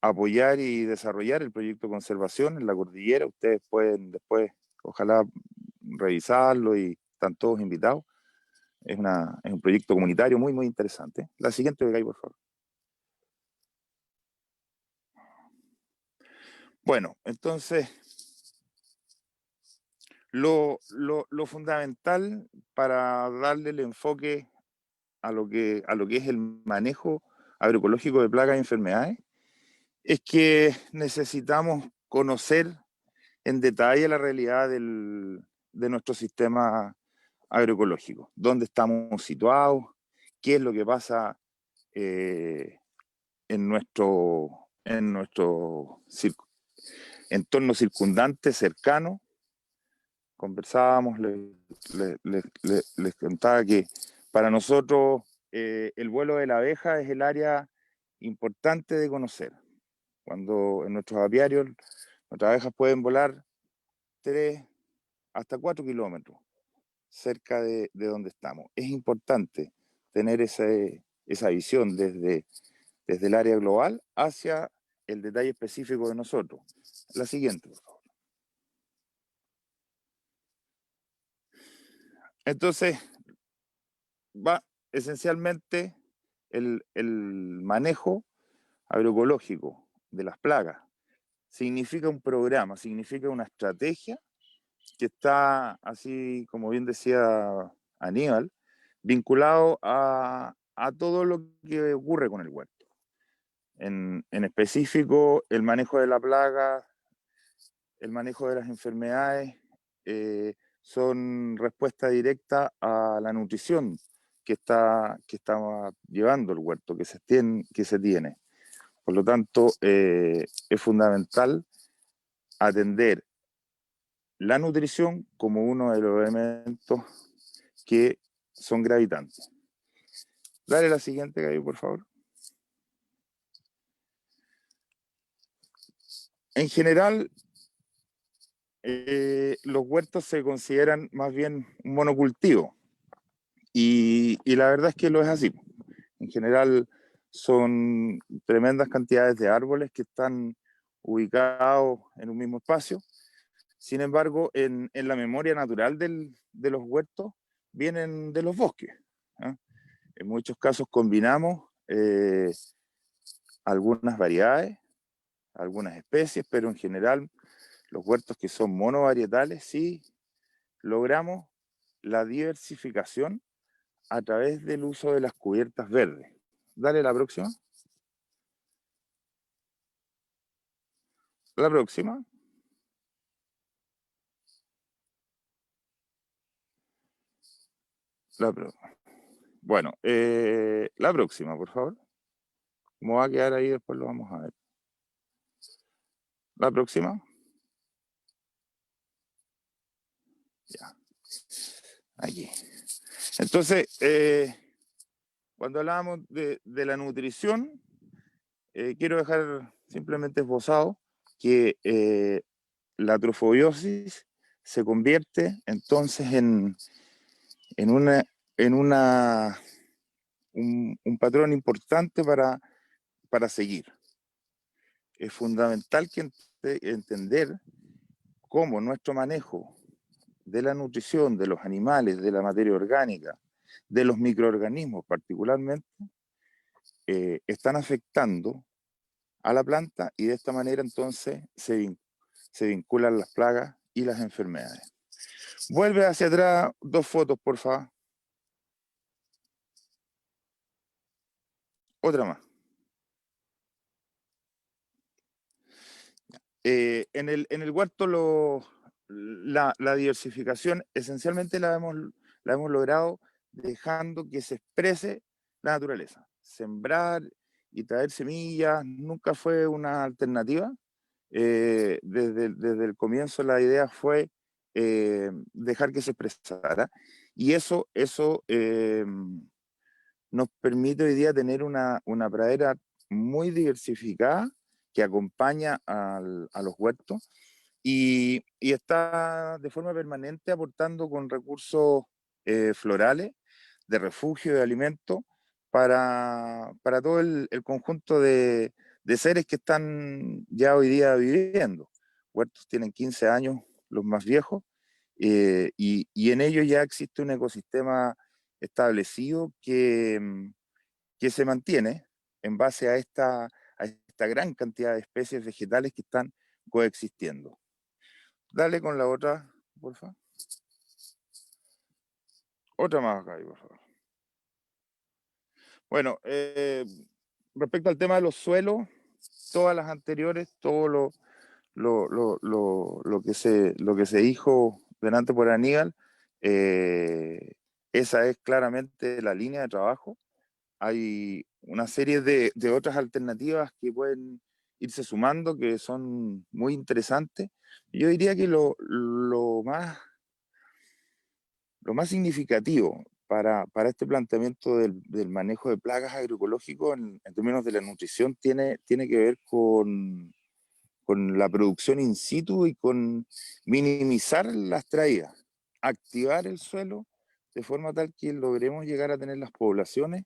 apoyar y desarrollar el proyecto de conservación en la cordillera. Ustedes pueden después, ojalá, revisarlo y están todos invitados. Es un proyecto comunitario muy, muy interesante. La siguiente, Begay, por favor. Bueno, entonces, lo fundamental para darle el enfoque a lo que es el manejo agroecológico de plagas y enfermedades es que necesitamos conocer en detalle la realidad de nuestro sistema agroecológico, dónde estamos situados, qué es lo que pasa en nuestro entorno circundante, cercano. Conversábamos, les contaba que para nosotros el vuelo de la abeja es el área importante de conocer. Cuando en nuestros apiarios nuestras abejas pueden volar 3 hasta 4 kilómetros cerca de donde estamos. Es importante tener esa visión desde el área global hacia el detalle específico de nosotros. La siguiente, por favor. Entonces, va esencialmente el manejo agroecológico de las plagas. Significa un programa, significa una estrategia que está, así como bien decía Aníbal, vinculado a todo lo que ocurre con el huerto. En específico, el manejo de la plaga, el manejo de las enfermedades, son respuesta directa a la nutrición que está llevando el huerto, que se tiene. Por lo tanto, es fundamental atender la nutrición como uno de los elementos que son gravitantes. Dale la siguiente, Gaby, por favor. En general, los huertos se consideran más bien un monocultivo. Y la verdad es que lo es así. En general, son tremendas cantidades de árboles que están ubicados en un mismo espacio. Sin embargo, en la memoria natural de los huertos vienen de los bosques. En muchos casos combinamos algunas variedades, algunas especies, pero en general los huertos que son monovarietales sí logramos la diversificación a través del uso de las cubiertas verdes. Dale la próxima. La próxima. Bueno, la próxima, por favor. Como va a quedar ahí, después lo vamos a ver. La próxima. Ya. Aquí. Entonces, cuando hablábamos de la nutrición, quiero dejar simplemente esbozado que la trofobiosis se convierte entonces en un patrón importante para seguir. Es fundamental entender cómo nuestro manejo de la nutrición, de los animales, de la materia orgánica, de los microorganismos particularmente, están afectando a la planta y de esta manera entonces se vinculan las plagas y las enfermedades. Vuelve hacia atrás 2 fotos, por favor. Otra más. En el huerto la diversificación esencialmente la hemos logrado dejando que se exprese la naturaleza. Sembrar y traer semillas nunca fue una alternativa. Desde el comienzo la idea fue dejar que se expresara, y eso nos permite hoy día tener una pradera muy diversificada que acompaña a los huertos y está de forma permanente aportando con recursos florales, de refugio, de alimento, para todo el conjunto de seres que están ya hoy día viviendo. Huertos tienen 15 años, los más viejos, y en ellos ya existe un ecosistema establecido que se mantiene en base a esta gran cantidad de especies vegetales que están coexistiendo. Dale con la otra, por favor. Otra más acá, por favor. Bueno, respecto al tema de los suelos, todas las anteriores, todo lo que se dijo delante por Aníbal, esa es claramente la línea de trabajo. Hay una serie de otras alternativas que pueden irse sumando, que son muy interesantes. Yo diría que lo más significativo para este planteamiento del manejo de plagas agroecológicos en términos de la nutrición tiene que ver con la producción in situ y con minimizar las traídas, activar el suelo de forma tal que logremos llegar a tener las poblaciones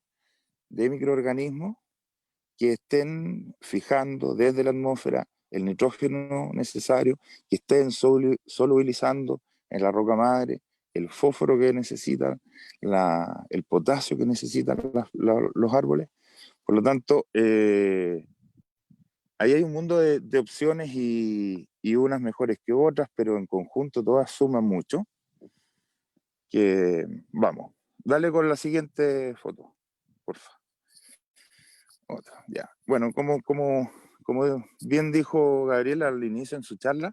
de microorganismos que estén fijando desde la atmósfera el nitrógeno necesario, que estén solubilizando en la roca madre el fósforo que necesitan, el potasio que necesitan los árboles. Por lo tanto, ahí hay un mundo de opciones y unas mejores que otras, pero en conjunto todas suman mucho. Vamos, dale con la siguiente foto, por favor. Otra, ya. Bueno, como bien dijo Gabriela al inicio en su charla,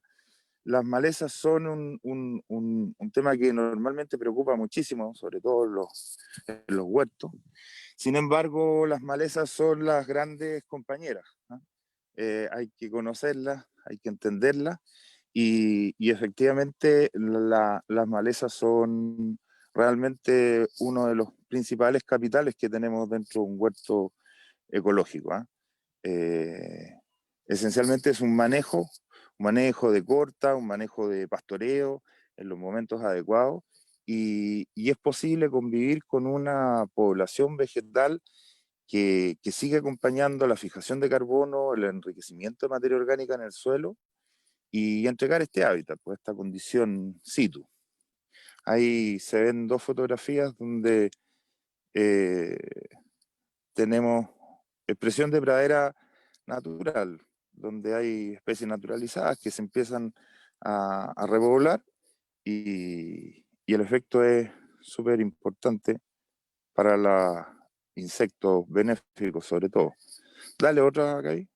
las malezas son un tema que normalmente preocupa muchísimo, sobre todo en los huertos. Sin embargo, las malezas son las grandes compañeras, ¿no? Hay que conocerlas, hay que entenderlas, y efectivamente las malezas son realmente uno de los principales capitales que tenemos dentro de un huerto ecológico, ¿eh? Esencialmente es un manejo de corta, un manejo de pastoreo en los momentos adecuados, y es posible convivir con una población vegetal que sigue acompañando la fijación de carbono, el enriquecimiento de materia orgánica en el suelo y entregar este hábitat, pues esta condición situ. Ahí se ven 2 fotografías donde tenemos expresión de pradera natural, donde hay especies naturalizadas que se empiezan a repoblar, y el efecto es súper importante para los insectos benéficos sobre todo. Dale otra, Gaby.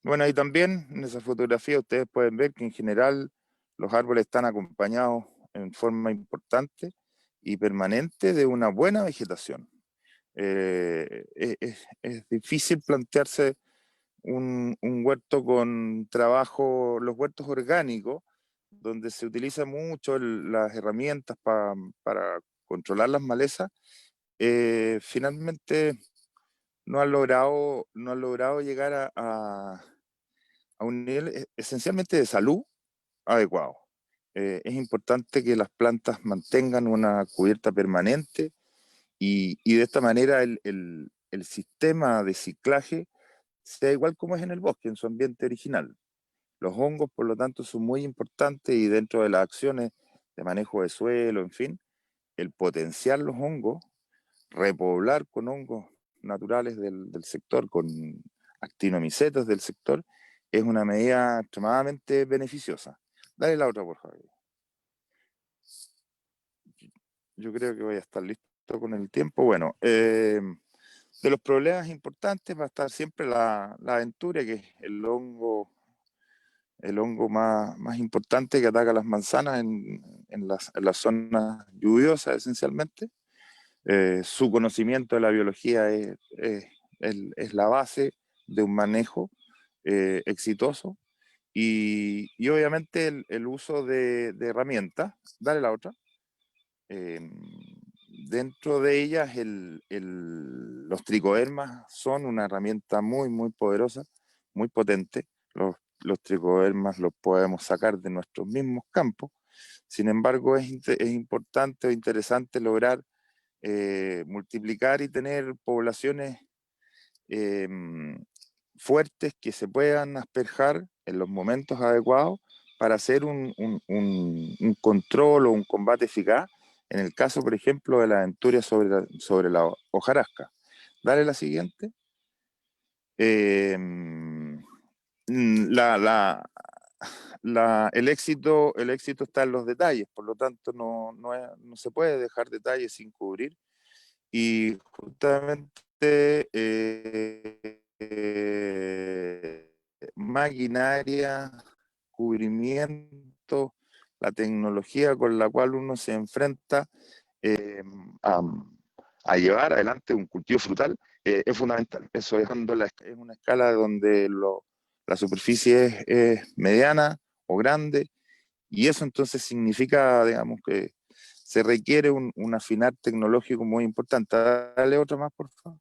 Bueno, y también en esa fotografía ustedes pueden ver que en general los árboles están acompañados en forma importante y permanente de una buena vegetación. Es difícil plantearse un huerto con trabajo, los huertos orgánicos, donde se utiliza mucho las herramientas para controlar las malezas, finalmente no han logrado llegar a un nivel esencialmente de salud adecuado. Es importante que las plantas mantengan una cubierta permanente y de esta manera el sistema de ciclaje sea igual como es en el bosque, en su ambiente original. Los hongos, por lo tanto, son muy importantes y dentro de las acciones de manejo de suelo, en fin, el potenciar los hongos, repoblar con hongos naturales del sector, con actinomicetos del sector, es una medida extremadamente beneficiosa. Dale la otra, por favor. Yo creo que voy a estar listo con el tiempo. Bueno, de los problemas importantes va a estar siempre la aventura, que es el hongo más importante que ataca las manzanas en las zonas lluviosas esencialmente. Su conocimiento de la biología es la base de un manejo exitoso y obviamente el uso de herramientas. Dale la otra. Eh, Dentro de ellas los tricodermas son una herramienta muy poderosa, muy potente. Los tricodermas los podemos sacar de nuestros mismos campos. Sin embargo, es importante o interesante lograr multiplicar y tener poblaciones fuertes que se puedan asperjar en los momentos adecuados para hacer un control o un combate eficaz. En el caso, por ejemplo, de la aventura sobre la hojarasca. Dale la siguiente. Eh, la, la, el éxito está en los detalles, por lo tanto no se puede dejar detalles sin cubrir. Y justamente maquinaria, cubrimiento, la tecnología con la cual uno se enfrenta eh, a, a llevar adelante un cultivo frutal es fundamental. Eso dejando es una escala donde la superficie es mediana o grande, y eso entonces significa, digamos, que se requiere un afinar tecnológico muy importante. Dale otra más, por favor.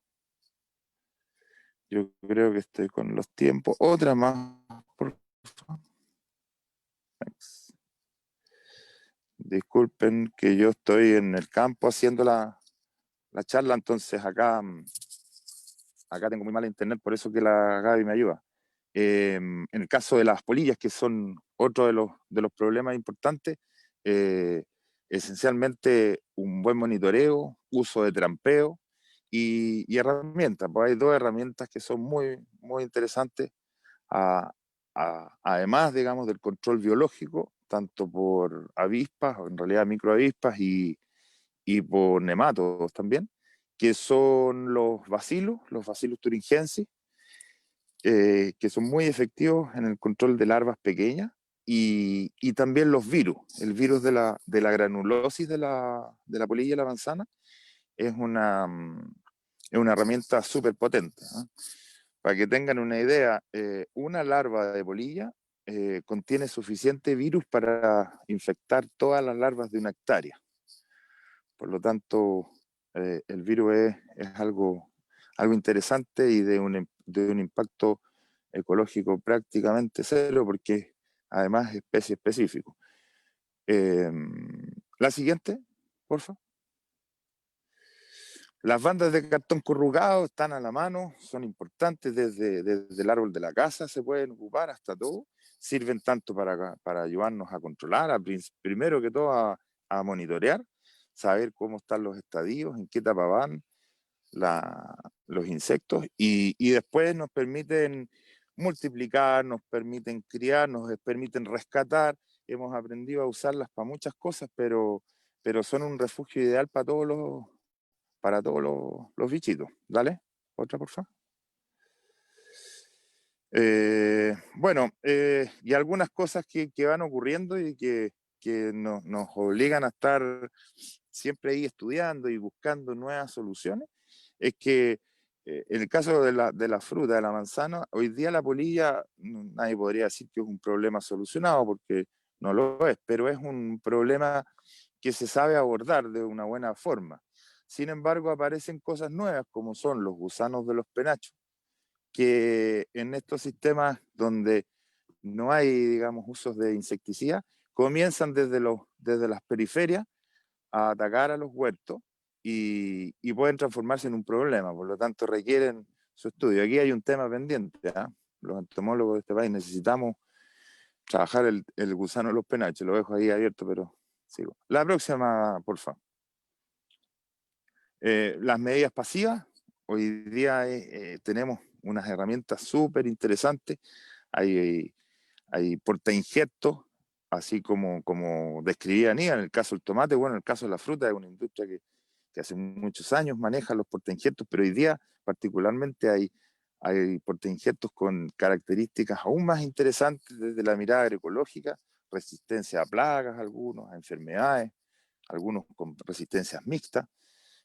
Yo creo que estoy con los tiempos. Otra más, por favor. Disculpen que yo estoy en el campo haciendo la charla, entonces acá tengo muy mala internet, por eso que la Gaby me ayuda. En el caso de las polillas, que son otro de los problemas importantes, esencialmente un buen monitoreo, uso de trampeo y herramientas. Pues hay dos herramientas que son muy interesantes, además, digamos, del control biológico, tanto por avispas, o en realidad microavispas, y por nematodos también, que son los Bacillus thuringiensis, que son muy efectivos en el control de larvas pequeñas, y también los virus. El virus de la granulosis de la polilla y la manzana es una herramienta súper potente. Para que tengan una idea, una larva de polilla contiene suficiente virus para infectar todas las larvas de una hectárea. Por lo tanto, el virus es algo interesante y de un impacto ecológico prácticamente cero, porque además es especie específico. La siguiente, por favor. Las bandas de cartón corrugado están a la mano, son importantes desde el árbol de la casa, se pueden ocupar hasta todo. Sirven tanto para ayudarnos a controlar, primero que todo a monitorear, saber cómo están los estadios, en qué etapa van los insectos, y después nos permiten multiplicar, nos permiten criar, nos permiten rescatar. Hemos aprendido a usarlas para muchas cosas, pero son un refugio ideal para todos los bichitos. Dale, otra por favor. Bueno, y algunas cosas que van ocurriendo y que nos obligan a estar siempre ahí estudiando y buscando nuevas soluciones, es que en el caso de la fruta, de la manzana, hoy día la polilla, nadie podría decir que es un problema solucionado, porque no lo es, pero es un problema que se sabe abordar de una buena forma. Sin embargo, aparecen cosas nuevas, como son los gusanos de los penachos, que en estos sistemas donde no hay, digamos, usos de insecticida, comienzan desde las periferias a atacar a los huertos y pueden transformarse en un problema, por lo tanto requieren su estudio. Aquí hay un tema pendiente, ¿eh? Los entomólogos de este país necesitamos trabajar el gusano de los penachos, lo dejo ahí abierto, pero sigo. La próxima, por favor. Las medidas pasivas, hoy día tenemos unas herramientas súper interesantes, hay portainjertos, así como describía Aníbal, en el caso del tomate, bueno, en el caso de la fruta, es una industria que hace muchos años maneja los portainjertos, pero hoy día particularmente hay portainjertos con características aún más interesantes desde la mirada agroecológica, resistencia a plagas algunos, a enfermedades, algunos con resistencias mixtas,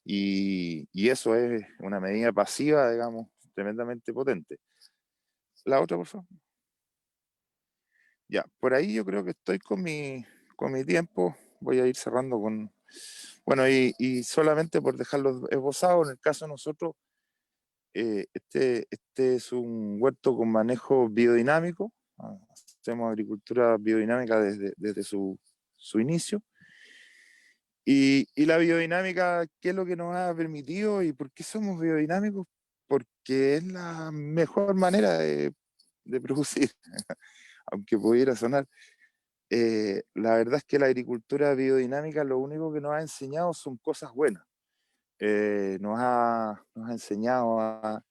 y eso es una medida pasiva, digamos, tremendamente potente. La otra, por favor. Ya, por ahí yo creo que estoy con mi tiempo. Voy a ir cerrando con... Bueno, y solamente por dejarlo esbozado, en el caso de nosotros, este es un huerto con manejo biodinámico. Hacemos agricultura biodinámica desde su inicio. Y la biodinámica, ¿qué es lo que nos ha permitido y por qué somos biodinámicos? Porque es la mejor manera de producir, aunque pudiera sonar. La verdad es que la agricultura biodinámica lo único que nos ha enseñado son cosas buenas. Nos ha enseñado a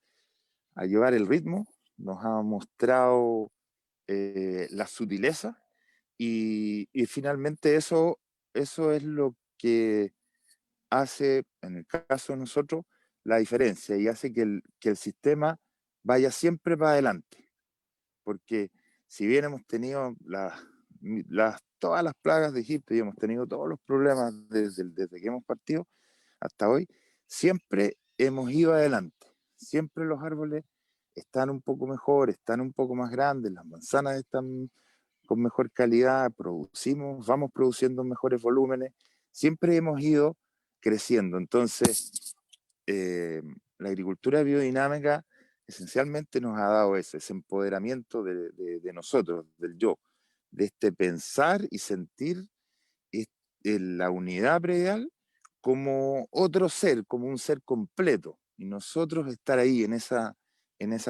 llevar el ritmo, nos ha mostrado la sutileza y finalmente eso es lo que hace, en el caso de nosotros, la diferencia y hace que el sistema vaya siempre para adelante. Porque si bien hemos tenido todas las plagas de Egipto y hemos tenido todos los problemas desde que hemos partido hasta hoy, siempre hemos ido adelante. Siempre los árboles están un poco mejor, están un poco más grandes, las manzanas están con mejor calidad, vamos produciendo mejores volúmenes, siempre hemos ido creciendo. Entonces, la agricultura biodinámica esencialmente nos ha dado ese empoderamiento de nosotros, del yo, de este pensar y sentir la unidad predial como otro ser, como un ser completo, y nosotros estar ahí en esa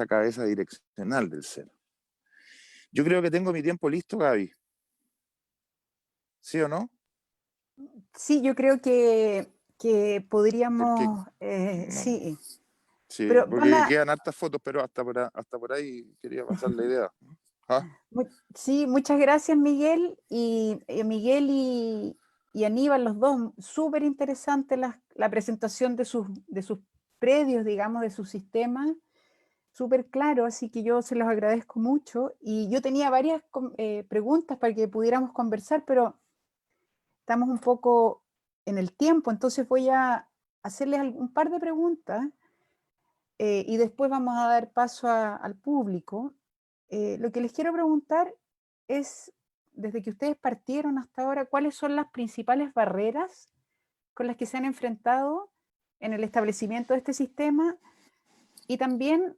cabeza direccional del ser. Yo creo que tengo mi tiempo listo, Gaby. ¿Sí o no? Sí, yo creo que Porque, podríamos, no, sí, sí, pero porque quedan hartas fotos, pero hasta por ahí quería pasar la idea. ¿Ah? sí, muchas gracias Miguel y Aníbal, los dos, súper interesante la presentación de sus predios, digamos, de su sistema, súper claro, así que yo se los agradezco mucho y yo tenía varias preguntas para que pudiéramos conversar, pero estamos un poco en el tiempo, entonces voy a hacerles un par de preguntas y después vamos a dar paso al público. Lo que les quiero preguntar es, desde que ustedes partieron hasta ahora, ¿cuáles son las principales barreras con las que se han enfrentado en el establecimiento de este sistema? Y también,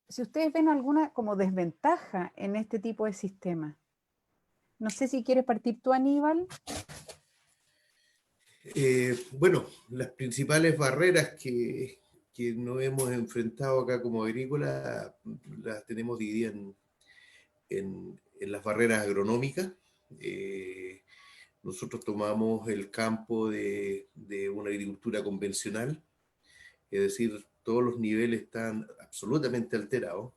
si ustedes ven alguna como desventaja en este tipo de sistema. No sé si quieres partir tú, Aníbal. Bueno, las principales barreras que nos hemos enfrentado acá como agrícola las tenemos divididas en las barreras agronómicas. Nosotros tomamos el campo de una agricultura convencional, es decir, todos los niveles están absolutamente alterados.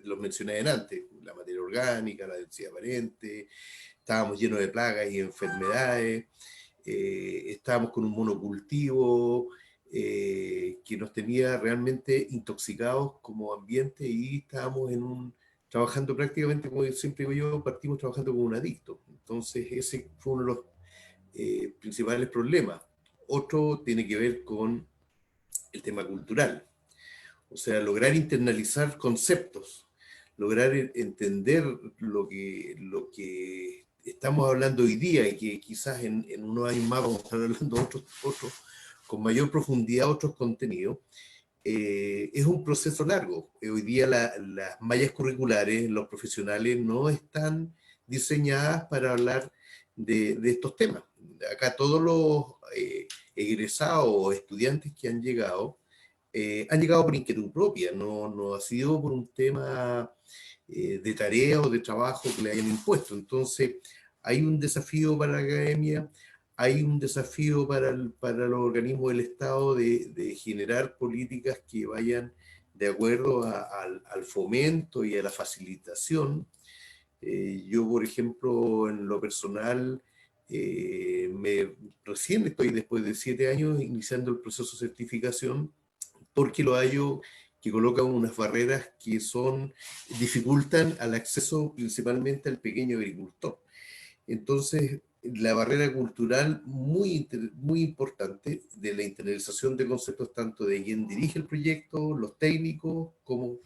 Los mencioné antes, la materia orgánica, la densidad aparente, estábamos llenos de plagas y enfermedades, estábamos con un monocultivo que nos tenía realmente intoxicados como ambiente y estábamos trabajando prácticamente, como siempre digo yo, partimos trabajando como un adicto. Entonces ese fue uno de los principales problemas. Otro tiene que ver con el tema cultural, o sea, lograr internalizar conceptos, lograr entender lo que estamos hablando hoy día y que quizás en unos años más vamos a estar hablando de otros con mayor profundidad, otros contenidos. Es un proceso largo. Hoy día las mallas curriculares, los profesionales no están diseñadas para hablar de estos temas. Acá todos los egresados o estudiantes que han llegado por inquietud propia, no ha sido por un tema de tarea o de trabajo que le hayan impuesto. Entonces, hay un desafío para la academia, hay un desafío para los organismos del Estado de generar políticas que vayan de acuerdo al fomento y a la facilitación. Yo, por ejemplo, en lo personal, recién estoy, después de 7 años, iniciando el proceso de certificación, porque lo hallo que colocan unas barreras que dificultan al acceso principalmente al pequeño agricultor. Entonces, la barrera cultural muy importante de la internalización de conceptos tanto de quien dirige el proyecto, los técnicos, como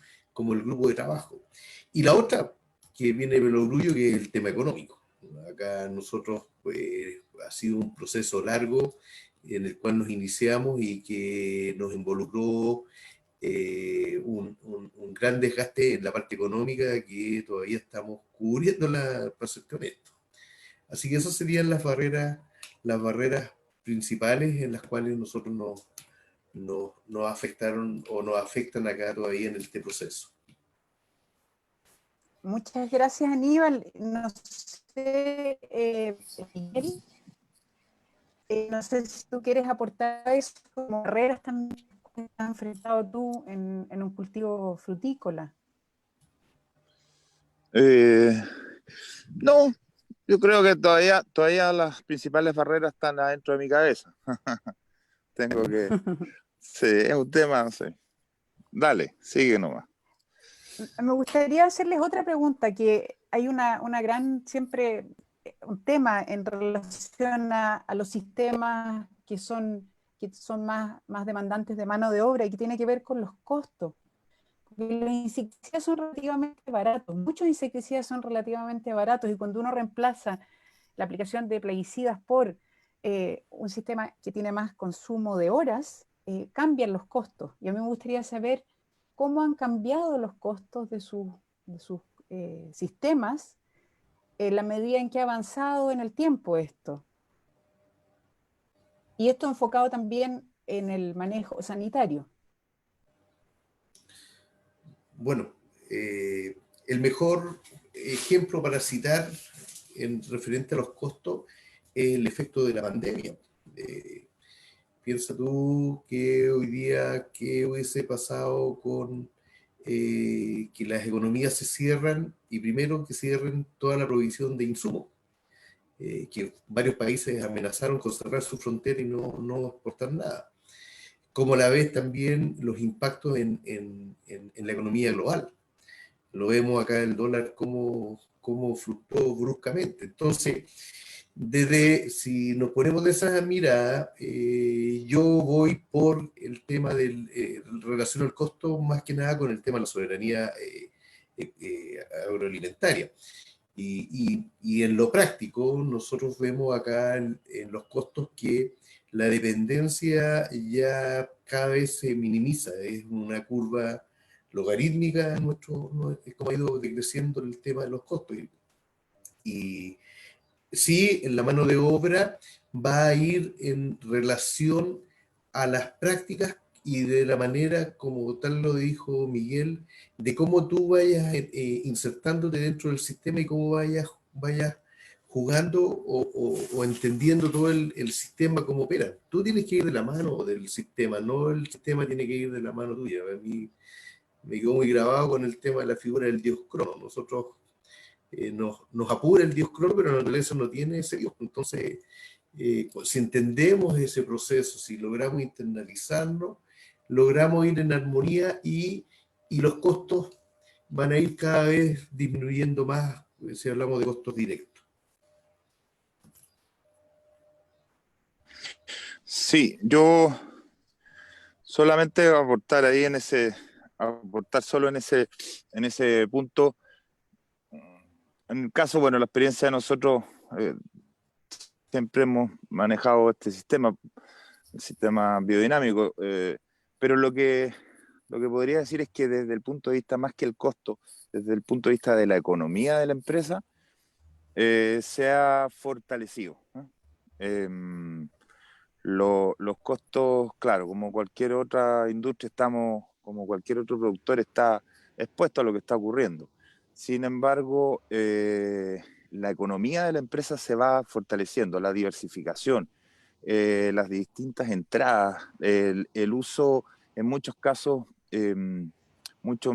el grupo de trabajo. Y la otra, que viene del orgullo, que es el tema económico. Acá nosotros, pues, ha sido un proceso largo en el cual nos iniciamos y que nos involucró un gran desgaste en la parte económica que todavía estamos cubriéndola, para ser honesto. Así que esas serían las barreras principales en las cuales nosotros nos afectaron o nos afectan acá todavía en este proceso. Muchas gracias, Aníbal. No sé, Miguel, no sé si tú quieres aportar eso como barreras también que has enfrentado tú en un cultivo frutícola. No, yo creo que todavía las principales barreras están adentro de mi cabeza. Tengo que... Sí, es un tema, no sé. Dale, sigue nomás. Me gustaría hacerles otra pregunta, que hay una gran, siempre un tema en relación a los sistemas que son más demandantes de mano de obra y que tiene que ver con los costos. Porque los insecticidas son relativamente baratos, muchos insecticidas son relativamente baratos, y cuando uno reemplaza la aplicación de plaguicidas por un sistema que tiene más consumo de horas, cambian los costos. Y a mí me gustaría saber cómo han cambiado los costos de sus sistemas en la medida en que ha avanzado en el tiempo esto. Y esto enfocado también en el manejo sanitario. Bueno, el mejor ejemplo para citar en referente a los costos es el efecto de la pandemia. Piensa tú que hoy día, ¿qué hubiese pasado con que las economías se cierran y primero que cierren toda la provisión de insumos? Que varios países amenazaron con cerrar su frontera y no exportar nada. Como a la vez también los impactos en la economía global. Lo vemos acá el dólar cómo fluctuó bruscamente. Entonces, si nos ponemos de esa mirada, yo voy por el tema relación al costo, más que nada con el tema de la soberanía agroalimentaria. Y en lo práctico, nosotros vemos acá en los costos que la dependencia ya cada vez se minimiza, es una curva logarítmica es como ha ido decreciendo el tema de los costos. Y sí, en la mano de obra va a ir en relación a las prácticas y de la manera, como tal lo dijo Miguel, de cómo tú vayas insertándote dentro del sistema y cómo vayas jugando o entendiendo todo el sistema como opera. Tú tienes que ir de la mano del sistema, no el sistema tiene que ir de la mano tuya. A mí me quedó muy grabado con el tema de la figura del dios Crono. Nosotros nos apura el dios Crono, pero la naturaleza no tiene ese dios. Entonces, si entendemos ese proceso, si logramos internalizarlo, logramos ir en armonía y los costos van a ir cada vez disminuyendo más si hablamos de costos directos. Sí, yo solamente aportar ahí aportar solo en ese punto. En el caso, bueno, la experiencia de nosotros, siempre hemos manejado este sistema, el sistema biodinámico, pero lo que podría decir es que desde el punto de vista, más que el costo, desde el punto de vista de la economía de la empresa, se ha fortalecido, ¿no? Los costos, claro, como cualquier otra industria, como cualquier otro productor, está expuesto a lo que está ocurriendo. Sin embargo, la economía de la empresa se va fortaleciendo, la diversificación, las distintas entradas, el uso, en muchos casos, mucho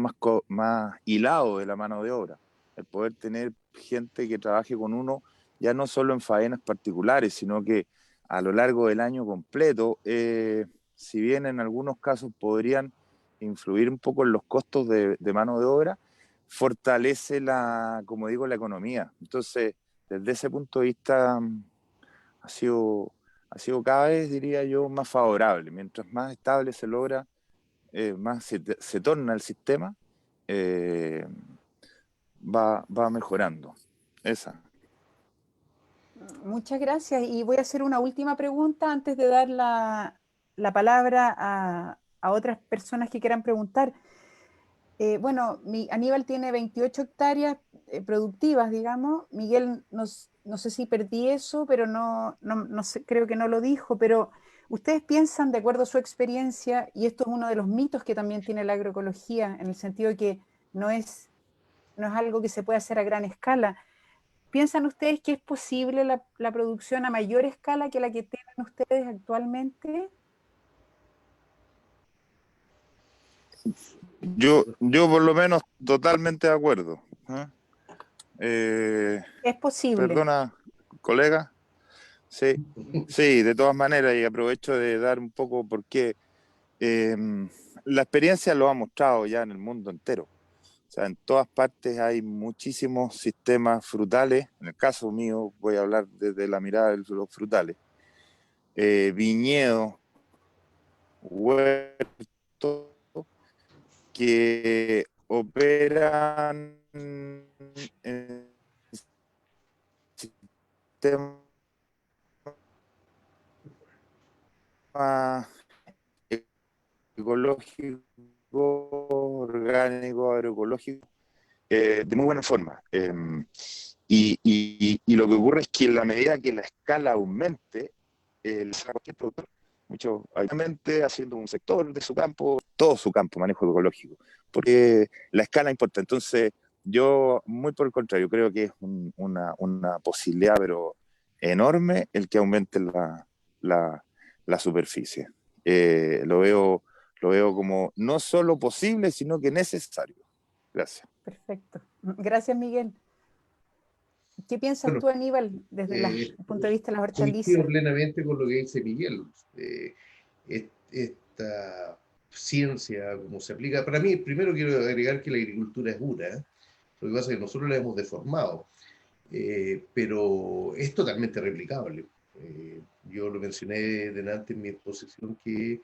más hilado de la mano de obra. El poder tener gente que trabaje con uno, ya no solo en faenas particulares, sino que a lo largo del año completo, si bien en algunos casos podrían influir un poco en los costos de mano de obra, fortalece como digo, la economía. Entonces, desde ese punto de vista, ha sido cada vez, diría yo, más favorable. Mientras más estable se logra, más se torna el sistema, va mejorando. Esa. Muchas gracias. Y voy a hacer una última pregunta antes de dar la palabra a otras personas que quieran preguntar. Bueno, Aníbal tiene 28 hectáreas productivas, digamos. Miguel, no sé si perdí eso, pero no sé, creo que no lo dijo, pero ustedes piensan, de acuerdo a su experiencia, y esto es uno de los mitos que también tiene la agroecología, en el sentido de que no es algo que se puede hacer a gran escala. ¿Piensan ustedes que es posible la producción a mayor escala que la que tienen ustedes actualmente? Yo por lo menos totalmente de acuerdo. Es posible. Perdona, colega. Sí, sí, de todas maneras, y aprovecho de dar un poco porque la experiencia lo ha mostrado ya en el mundo entero. O sea, en todas partes hay muchísimos sistemas frutales. En el caso mío, voy a hablar desde la mirada de los frutales. Viñedos, huertos, que operan en sistemas ecológicos, orgánicos, agroecológicos, de muy buena forma. Y lo que ocurre es que en la medida que la escala aumente, cualquier productor, mucho habitualmente haciendo un sector de su campo, todo su campo, manejo ecológico, porque la escala importa. Entonces, yo, muy por el contrario, creo que es una posibilidad, pero enorme, el que aumente la superficie. Lo veo como no solo posible, sino que necesario. Gracias. Perfecto. Gracias, Miguel. ¿Qué piensas Bueno, tú, Aníbal, desde el punto de vista de las coincido hortalizas? plenamente con lo que dice Miguel. Esta ciencia, como se aplica, para mí, primero quiero agregar que la agricultura es una, ¿eh? Lo que pasa es que nosotros la hemos deformado, pero es totalmente replicable. Yo lo mencioné delante en mi exposición que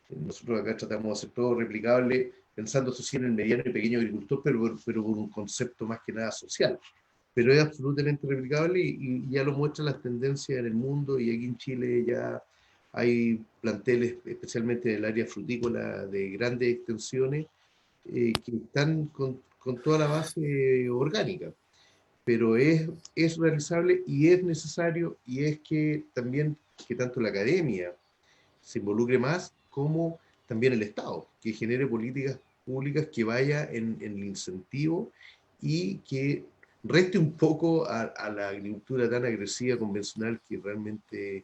nosotros acá tratamos de hacer todo replicable, pensando eso sí en el mediano y pequeño agricultor, pero por un concepto más que nada social. Pero es absolutamente replicable y ya lo muestran las tendencias en el mundo, y aquí en Chile ya hay planteles, especialmente en el área frutícola, de grandes extensiones, que están con toda la base orgánica. Pero es realizable y es necesario, y es que también que tanto la academia se involucre más, como también el Estado, que genere políticas públicas que vaya en el incentivo y que reste un poco a la agricultura tan agresiva convencional, que realmente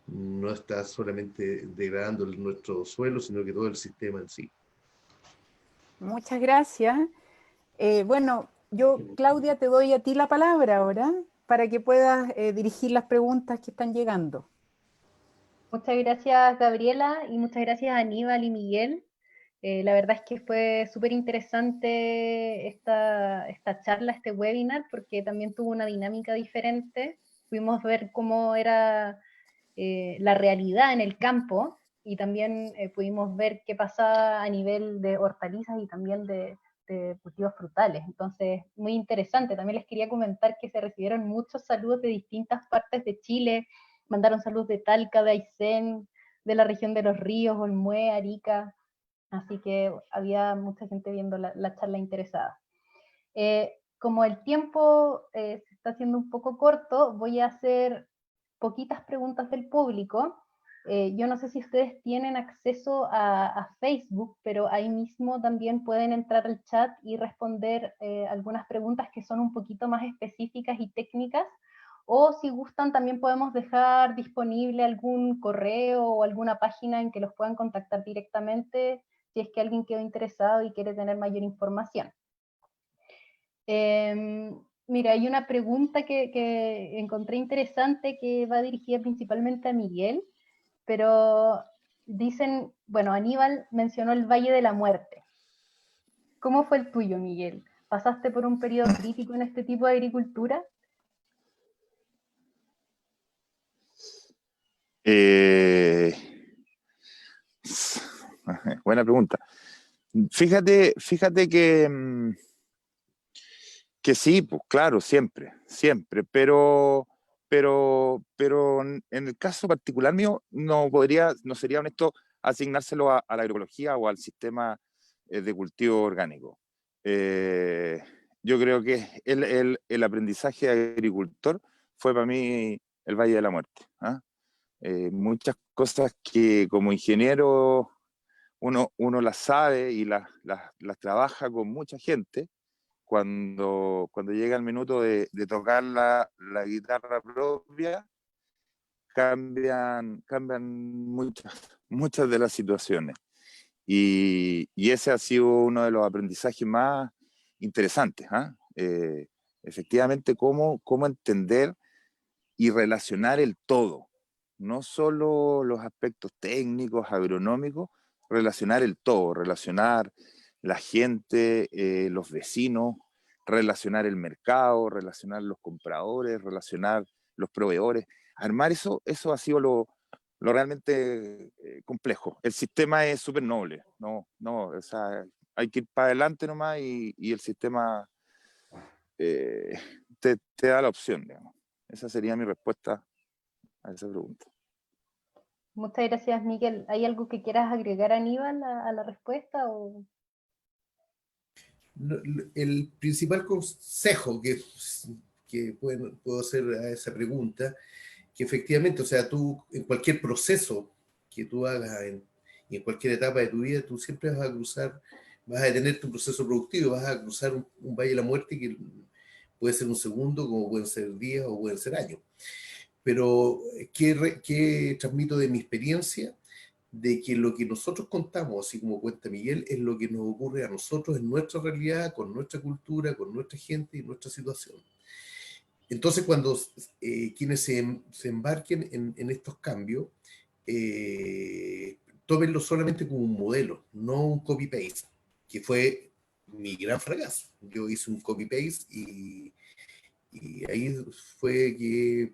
no está solamente degradando nuestro suelo, sino que todo el sistema en sí. Muchas gracias. Bueno, yo, Claudia, te doy a ti la palabra ahora para que puedas dirigir las preguntas que están llegando. Muchas gracias, Gabriela, y muchas gracias a Aníbal y Miguel. La verdad es que fue súper interesante esta charla, este webinar, porque también tuvo una dinámica diferente. Pudimos ver cómo era la realidad en el campo, y también pudimos ver qué pasaba a nivel de hortalizas y también de cultivos frutales. Entonces, muy interesante. También les quería comentar que se recibieron muchos saludos de distintas partes de Chile. Mandaron saludos de Talca, de Aysén, de la región de Los Ríos, Olmué, Arica. Así que había mucha gente viendo la charla interesada. Como el tiempo se está haciendo un poco corto, voy a hacer poquitas preguntas del público. Yo no sé si ustedes tienen acceso a Facebook, pero ahí mismo también pueden entrar al chat y responder algunas preguntas que son un poquito más específicas y técnicas, o si gustan también podemos dejar disponible algún correo o alguna página en que los puedan contactar directamente si es que alguien quedó interesado y quiere tener mayor información. Mira, hay una pregunta que encontré interesante que va dirigida principalmente a Miguel, pero dicen, bueno, Aníbal mencionó el Valle de la Muerte. ¿Cómo fue el tuyo, Miguel? ¿Pasaste por un periodo crítico en este tipo de agricultura? Buena pregunta. Fíjate que sí, pues claro, siempre, pero en el caso particular mío no sería honesto asignárselo a la agroecología o al sistema de cultivo orgánico. Yo creo que el aprendizaje de agricultor fue para mí el Valle de la Muerte. ¿Ah? Muchas cosas que como ingeniero uno las sabe y las trabaja con mucha gente. Cuando llega el minuto de tocar la guitarra propia, cambian muchas de las situaciones. Y ese ha sido uno de los aprendizajes más interesantes. ¿Ah? Efectivamente, cómo entender y relacionar el todo, no solo los aspectos técnicos, agronómicos, relacionar el todo, relacionar la gente, los vecinos, relacionar el mercado, relacionar los compradores, relacionar los proveedores. Armar eso ha sido lo realmente complejo. El sistema es súper noble, o sea, hay que ir para adelante nomás y el sistema te da la opción, digamos. Esa sería mi respuesta a esa pregunta. Muchas gracias, Miguel. ¿Hay algo que quieras agregar, Aníbal, a la respuesta? O... El principal consejo que puedo hacer a esa pregunta, que efectivamente, o sea, tú en cualquier proceso que tú hagas y en cualquier etapa de tu vida, tú siempre vas a detener tu proceso productivo, vas a cruzar un valle de la muerte que puede ser un segundo, como pueden ser días o pueden ser años. Pero, ¿qué transmito de mi experiencia? De que lo que nosotros contamos, así como cuenta Miguel, es lo que nos ocurre a nosotros en nuestra realidad, con nuestra cultura, con nuestra gente y nuestra situación. Entonces, cuando quienes se embarquen en estos cambios, tómenlo solamente como un modelo, no un copy-paste, que fue mi gran fracaso. Yo hice un copy-paste y ahí fue que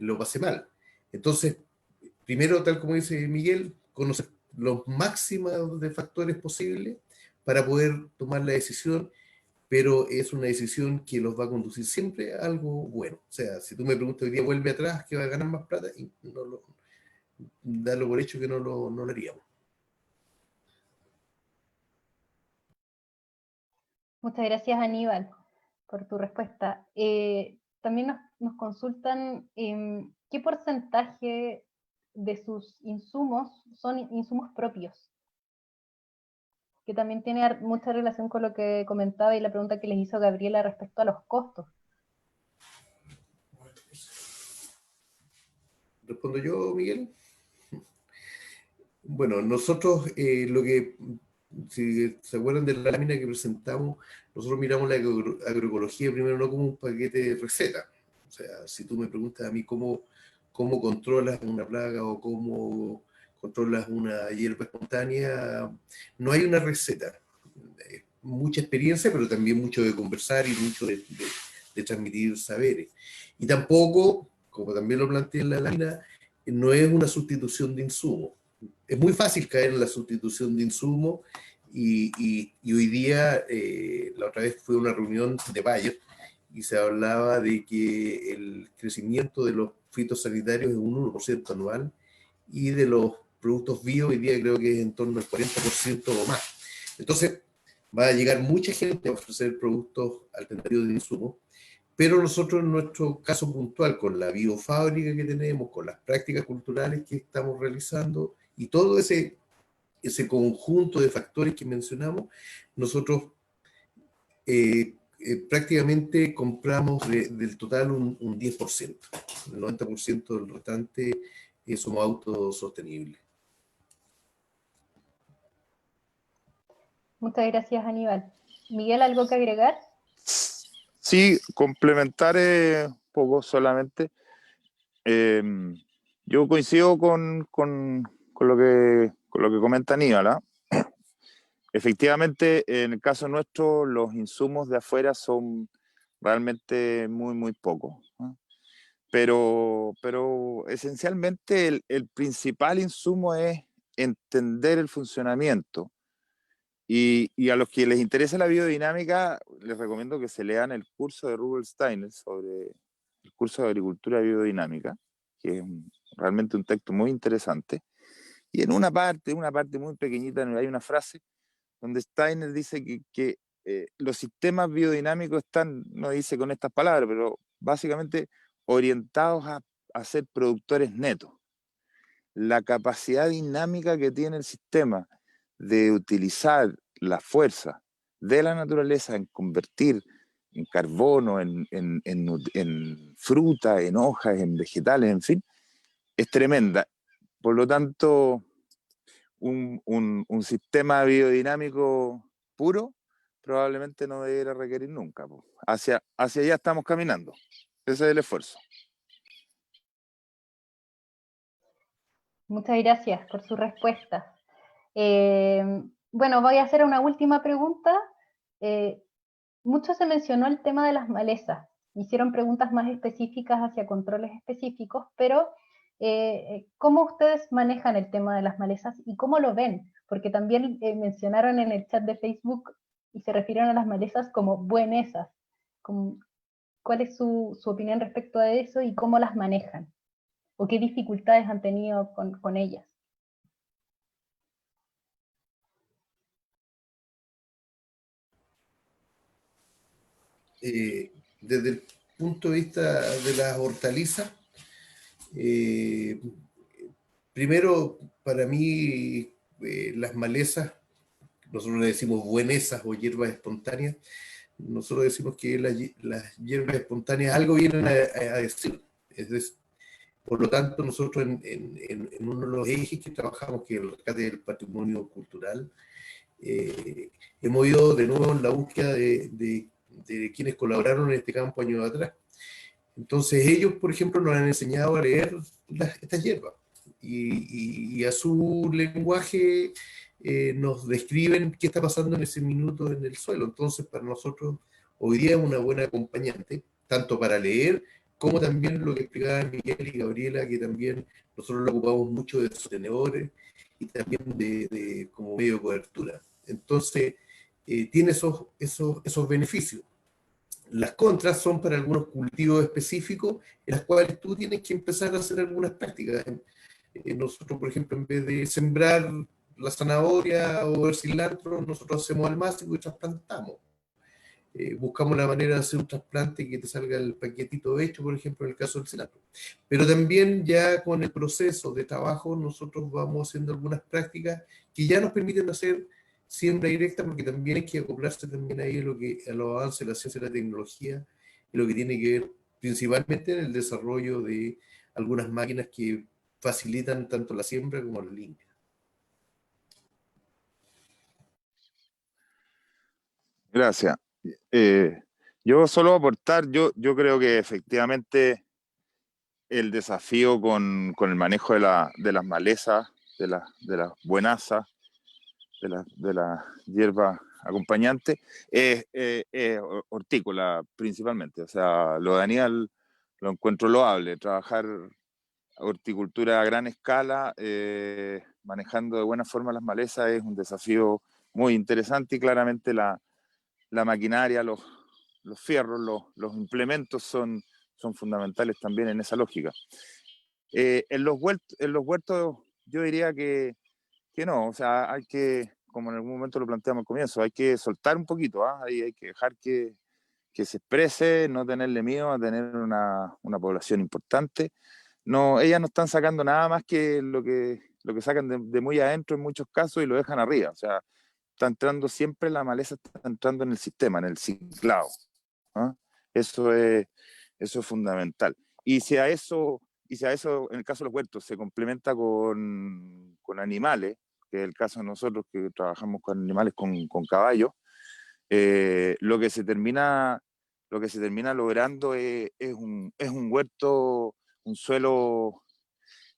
lo pasé mal. Entonces, primero, tal como dice Miguel, conocer los máximos de factores posibles para poder tomar la decisión, pero es una decisión que los va a conducir siempre a algo bueno. O sea, si tú me preguntas hoy día, vuelve atrás, que va a ganar más plata, y darlo por hecho que no lo haríamos. Muchas gracias, Aníbal, por tu respuesta. También nos consultan qué porcentaje de sus insumos son insumos propios, que también tiene mucha relación con lo que comentaba y la pregunta que les hizo Gabriela respecto a los costos. ¿Respondo yo, Miguel? Bueno, nosotros si se acuerdan de la lámina que presentamos, nosotros miramos la agroecología primero no como un paquete de receta. O sea, si tú me preguntas a mí cómo controlas una plaga o cómo controlas una hierba espontánea, no hay una receta. Mucha experiencia, pero también mucho de conversar y mucho de transmitir saberes. Y tampoco, como también lo planteé en la lámina, no es una sustitución de insumos. Es muy fácil caer en la sustitución de insumos y hoy día, la otra vez fue una reunión de Bayer y se hablaba de que el crecimiento de los fitosanitarios es un 1% anual y de los productos bio hoy día creo que es en torno al 40% o más. Entonces, va a llegar mucha gente a ofrecer productos alternativos de insumos, pero nosotros en nuestro caso puntual, con la biofábrica que tenemos, con las prácticas culturales que estamos realizando y todo ese conjunto de factores que mencionamos, nosotros prácticamente compramos del total un 10%. El 90% del restante somos autosostenibles. Muchas gracias, Aníbal. Miguel, ¿algo que agregar? Sí, complementar un poco solamente. Yo coincido con lo que comenta Aníbal, ¿ah? Efectivamente, en el caso nuestro, los insumos de afuera son realmente muy, muy pocos, ¿no? Pero esencialmente el principal insumo es entender el funcionamiento. Y a los que les interesa la biodinámica, les recomiendo que se lean el curso de Rudolf Steiner sobre el curso de agricultura biodinámica, que es realmente un texto muy interesante. Y en una parte muy pequeñita, hay una frase donde Steiner dice que los sistemas biodinámicos están, no dice con estas palabras, pero básicamente orientados a ser productores netos. La capacidad dinámica que tiene el sistema de utilizar la fuerza de la naturaleza en convertir en carbono, en fruta, en hojas, en vegetales, en fin, es tremenda. Por lo tanto, un sistema biodinámico puro probablemente no debería requerir nunca. Hacia allá estamos caminando. Ese es el esfuerzo. Muchas gracias por su respuesta. Bueno, voy a hacer una última pregunta. Mucho se mencionó el tema de las malezas. Hicieron preguntas más específicas hacia controles específicos, pero ¿cómo ustedes manejan el tema de las malezas y cómo lo ven? Porque también mencionaron en el chat de Facebook y se refirieron a las malezas como buenesas. ¿Cuál es su opinión respecto a eso y cómo las manejan? ¿O qué dificultades han tenido con ellas? Desde el punto de vista de las hortalizas, primero, para mí, las malezas, nosotros le decimos buenesas o hierbas espontáneas, nosotros decimos que las hierbas espontáneas algo vienen a decir. Por lo tanto, nosotros en uno de los ejes que trabajamos, que es el rescate del patrimonio cultural, hemos ido de nuevo en la búsqueda de quienes colaboraron en este campo años atrás. Entonces ellos, por ejemplo, nos han enseñado a leer estas hierbas y a su lenguaje nos describen qué está pasando en ese minuto en el suelo. Entonces, para nosotros, hoy día es una buena acompañante, tanto para leer como también lo que explicaban Miguel y Gabriela, que también nosotros lo ocupamos mucho de sostenedores y también como medio de cobertura. Entonces, tiene esos beneficios. Las contras son para algunos cultivos específicos en las cuales tú tienes que empezar a hacer algunas prácticas. Nosotros, por ejemplo, en vez de sembrar la zanahoria o el cilantro, nosotros hacemos almácigo y trasplantamos. Buscamos la manera de hacer un trasplante que te salga el paquetito hecho, por ejemplo, en el caso del cilantro. Pero también ya con el proceso de trabajo nosotros vamos haciendo algunas prácticas que ya nos permiten hacer siembra directa, porque también hay que acoplarse también ahí a los avances de la ciencia y la tecnología, y lo que tiene que ver principalmente en el desarrollo de algunas máquinas que facilitan tanto la siembra como la limpia. Gracias. Yo solo aportar, yo creo que efectivamente el desafío con el manejo de las malezas la buenaza, de la hierba acompañante, es hortícola principalmente. O sea, lo de Aníbal lo encuentro loable, trabajar horticultura a gran escala, manejando de buena forma las malezas, es un desafío muy interesante, y claramente la maquinaria, los fierros, los implementos son fundamentales también en esa lógica. En los huertos yo diría que no, o sea, hay que, como en algún momento lo planteamos al comienzo, hay que soltar un poquito, hay que dejar que se exprese, no tenerle miedo a tener una población importante. No, ellas no están sacando nada más que lo que sacan de muy adentro en muchos casos, y lo dejan arriba. O sea, está entrando siempre, la maleza está entrando en el sistema, en el ciclado. ¿Ah? Eso es fundamental. Y si a eso, en el caso de los huertos, se complementa con animales, que es el caso de nosotros que trabajamos con animales, con caballos, lo que se termina logrando es un huerto, un suelo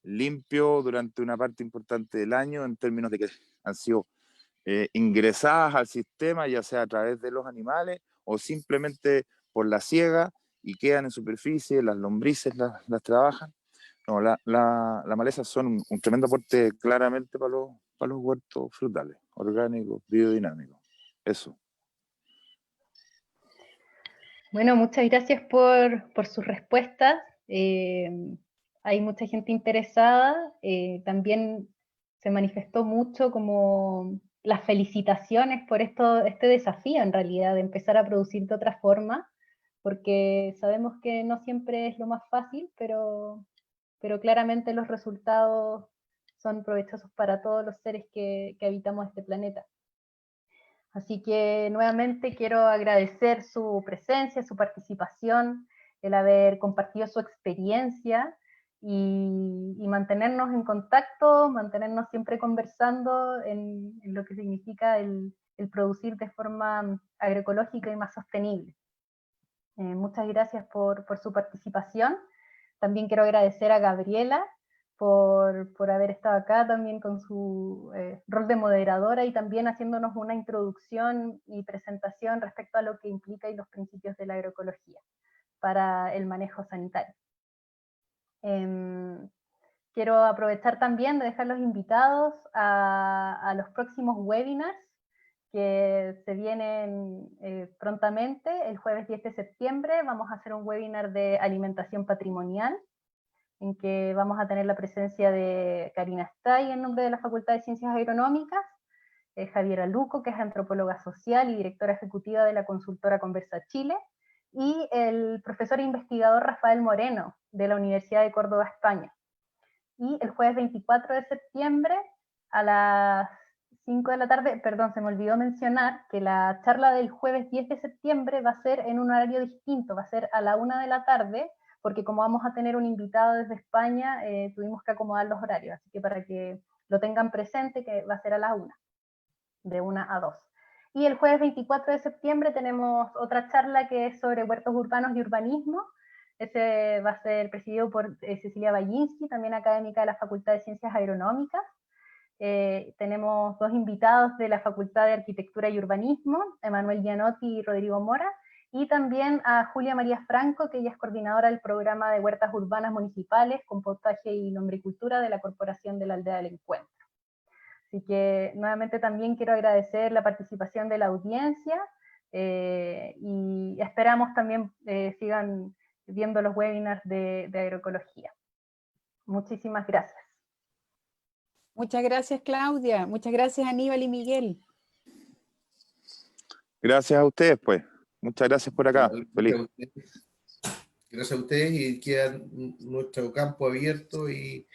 limpio durante una parte importante del año, en términos de que han sido ingresadas al sistema, ya sea a través de los animales o simplemente por la siega, y quedan en superficie, las lombrices las trabajan. No, las malezas son un tremendo aporte claramente para los huertos frutales, orgánicos, biodinámicos. Eso. Bueno, muchas gracias por sus respuestas. Hay mucha gente interesada. También se manifestó mucho como las felicitaciones por este desafío, en realidad, de empezar a producir de otra forma, porque sabemos que no siempre es lo más fácil, pero claramente los resultados son provechosos para todos los seres que habitamos este planeta. Así que nuevamente quiero agradecer su presencia, su participación, el haber compartido su experiencia, y mantenernos en contacto, mantenernos siempre conversando en lo que significa el producir de forma agroecológica y más sostenible. Muchas gracias por su participación. También quiero agradecer a Gabriela por haber estado acá también con su rol de moderadora, y también haciéndonos una introducción y presentación respecto a lo que implica y los principios de la agroecología para el manejo sanitario. Quiero aprovechar también de dejar los invitados a los próximos webinars que se vienen prontamente. El jueves 10 de septiembre vamos a hacer un webinar de alimentación patrimonial, en que vamos a tener la presencia de Karina Stay en nombre de la Facultad de Ciencias Agronómicas, Javiera Luco, que es antropóloga social y directora ejecutiva de la consultora Conversa Chile, y el profesor e investigador Rafael Moreno, de la Universidad de Córdoba, España. Y el jueves 24 de septiembre a las 5 de la tarde, perdón, se me olvidó mencionar que la charla del jueves 10 de septiembre va a ser en un horario distinto, va a ser a la 1 de la tarde, porque como vamos a tener un invitado desde España, tuvimos que acomodar los horarios, así que para que lo tengan presente, que va a ser a la 1, de 1 a 2. Y el jueves 24 de septiembre tenemos otra charla que es sobre huertos urbanos y urbanismo. Ese va a ser presidido por Cecilia Baginski, también académica de la Facultad de Ciencias Agronómicas. Tenemos dos invitados de la Facultad de Arquitectura y Urbanismo, Emanuel Gianotti y Rodrigo Mora, y también a Julia María Franco, que ella es coordinadora del programa de huertas urbanas municipales, compostaje y lombricultura de la Corporación de la Aldea del Encuentro. Así que nuevamente también quiero agradecer la participación de la audiencia, y esperamos también sigan viendo los webinars de agroecología. Muchísimas gracias. Muchas gracias, Claudia. Muchas gracias, Aníbal y Miguel. Gracias a ustedes, pues. Muchas gracias por acá. Feliz. Gracias a ustedes, y queda nuestro campo abierto, y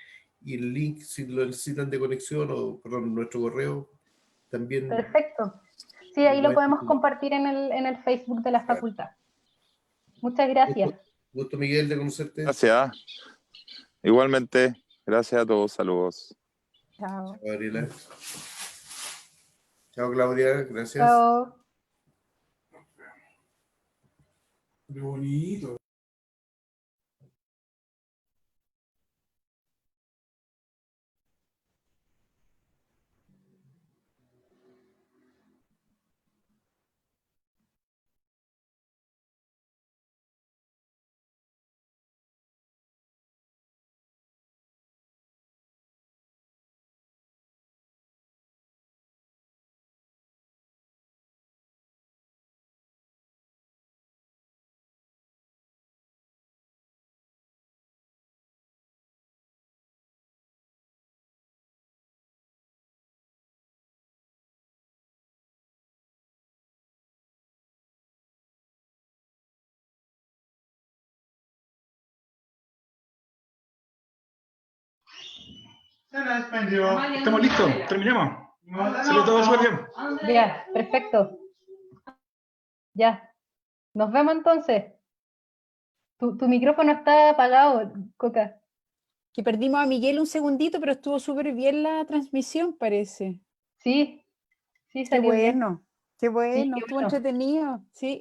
el link, si lo necesitan de conexión, o perdón, nuestro correo también. Perfecto. Sí, ahí lo podemos compartir en el Facebook de la facultad. Muchas gracias. Gusto, Miguel, de conocerte. Gracias. Igualmente, gracias a todos. Saludos. Chao. Chao, Gabriela. Chao, Claudia. Gracias. Chao. Qué bonito. Estamos listos, terminamos. Salió todo súper bien. Ya, perfecto. Ya. Nos vemos entonces. Tu micrófono está apagado, Coca. Que perdimos a Miguel un segundito, pero estuvo súper bien la transmisión, parece. Sí, sí, Qué salió bien. bueno, qué bueno, qué estuvo bueno. entretenido. Sí.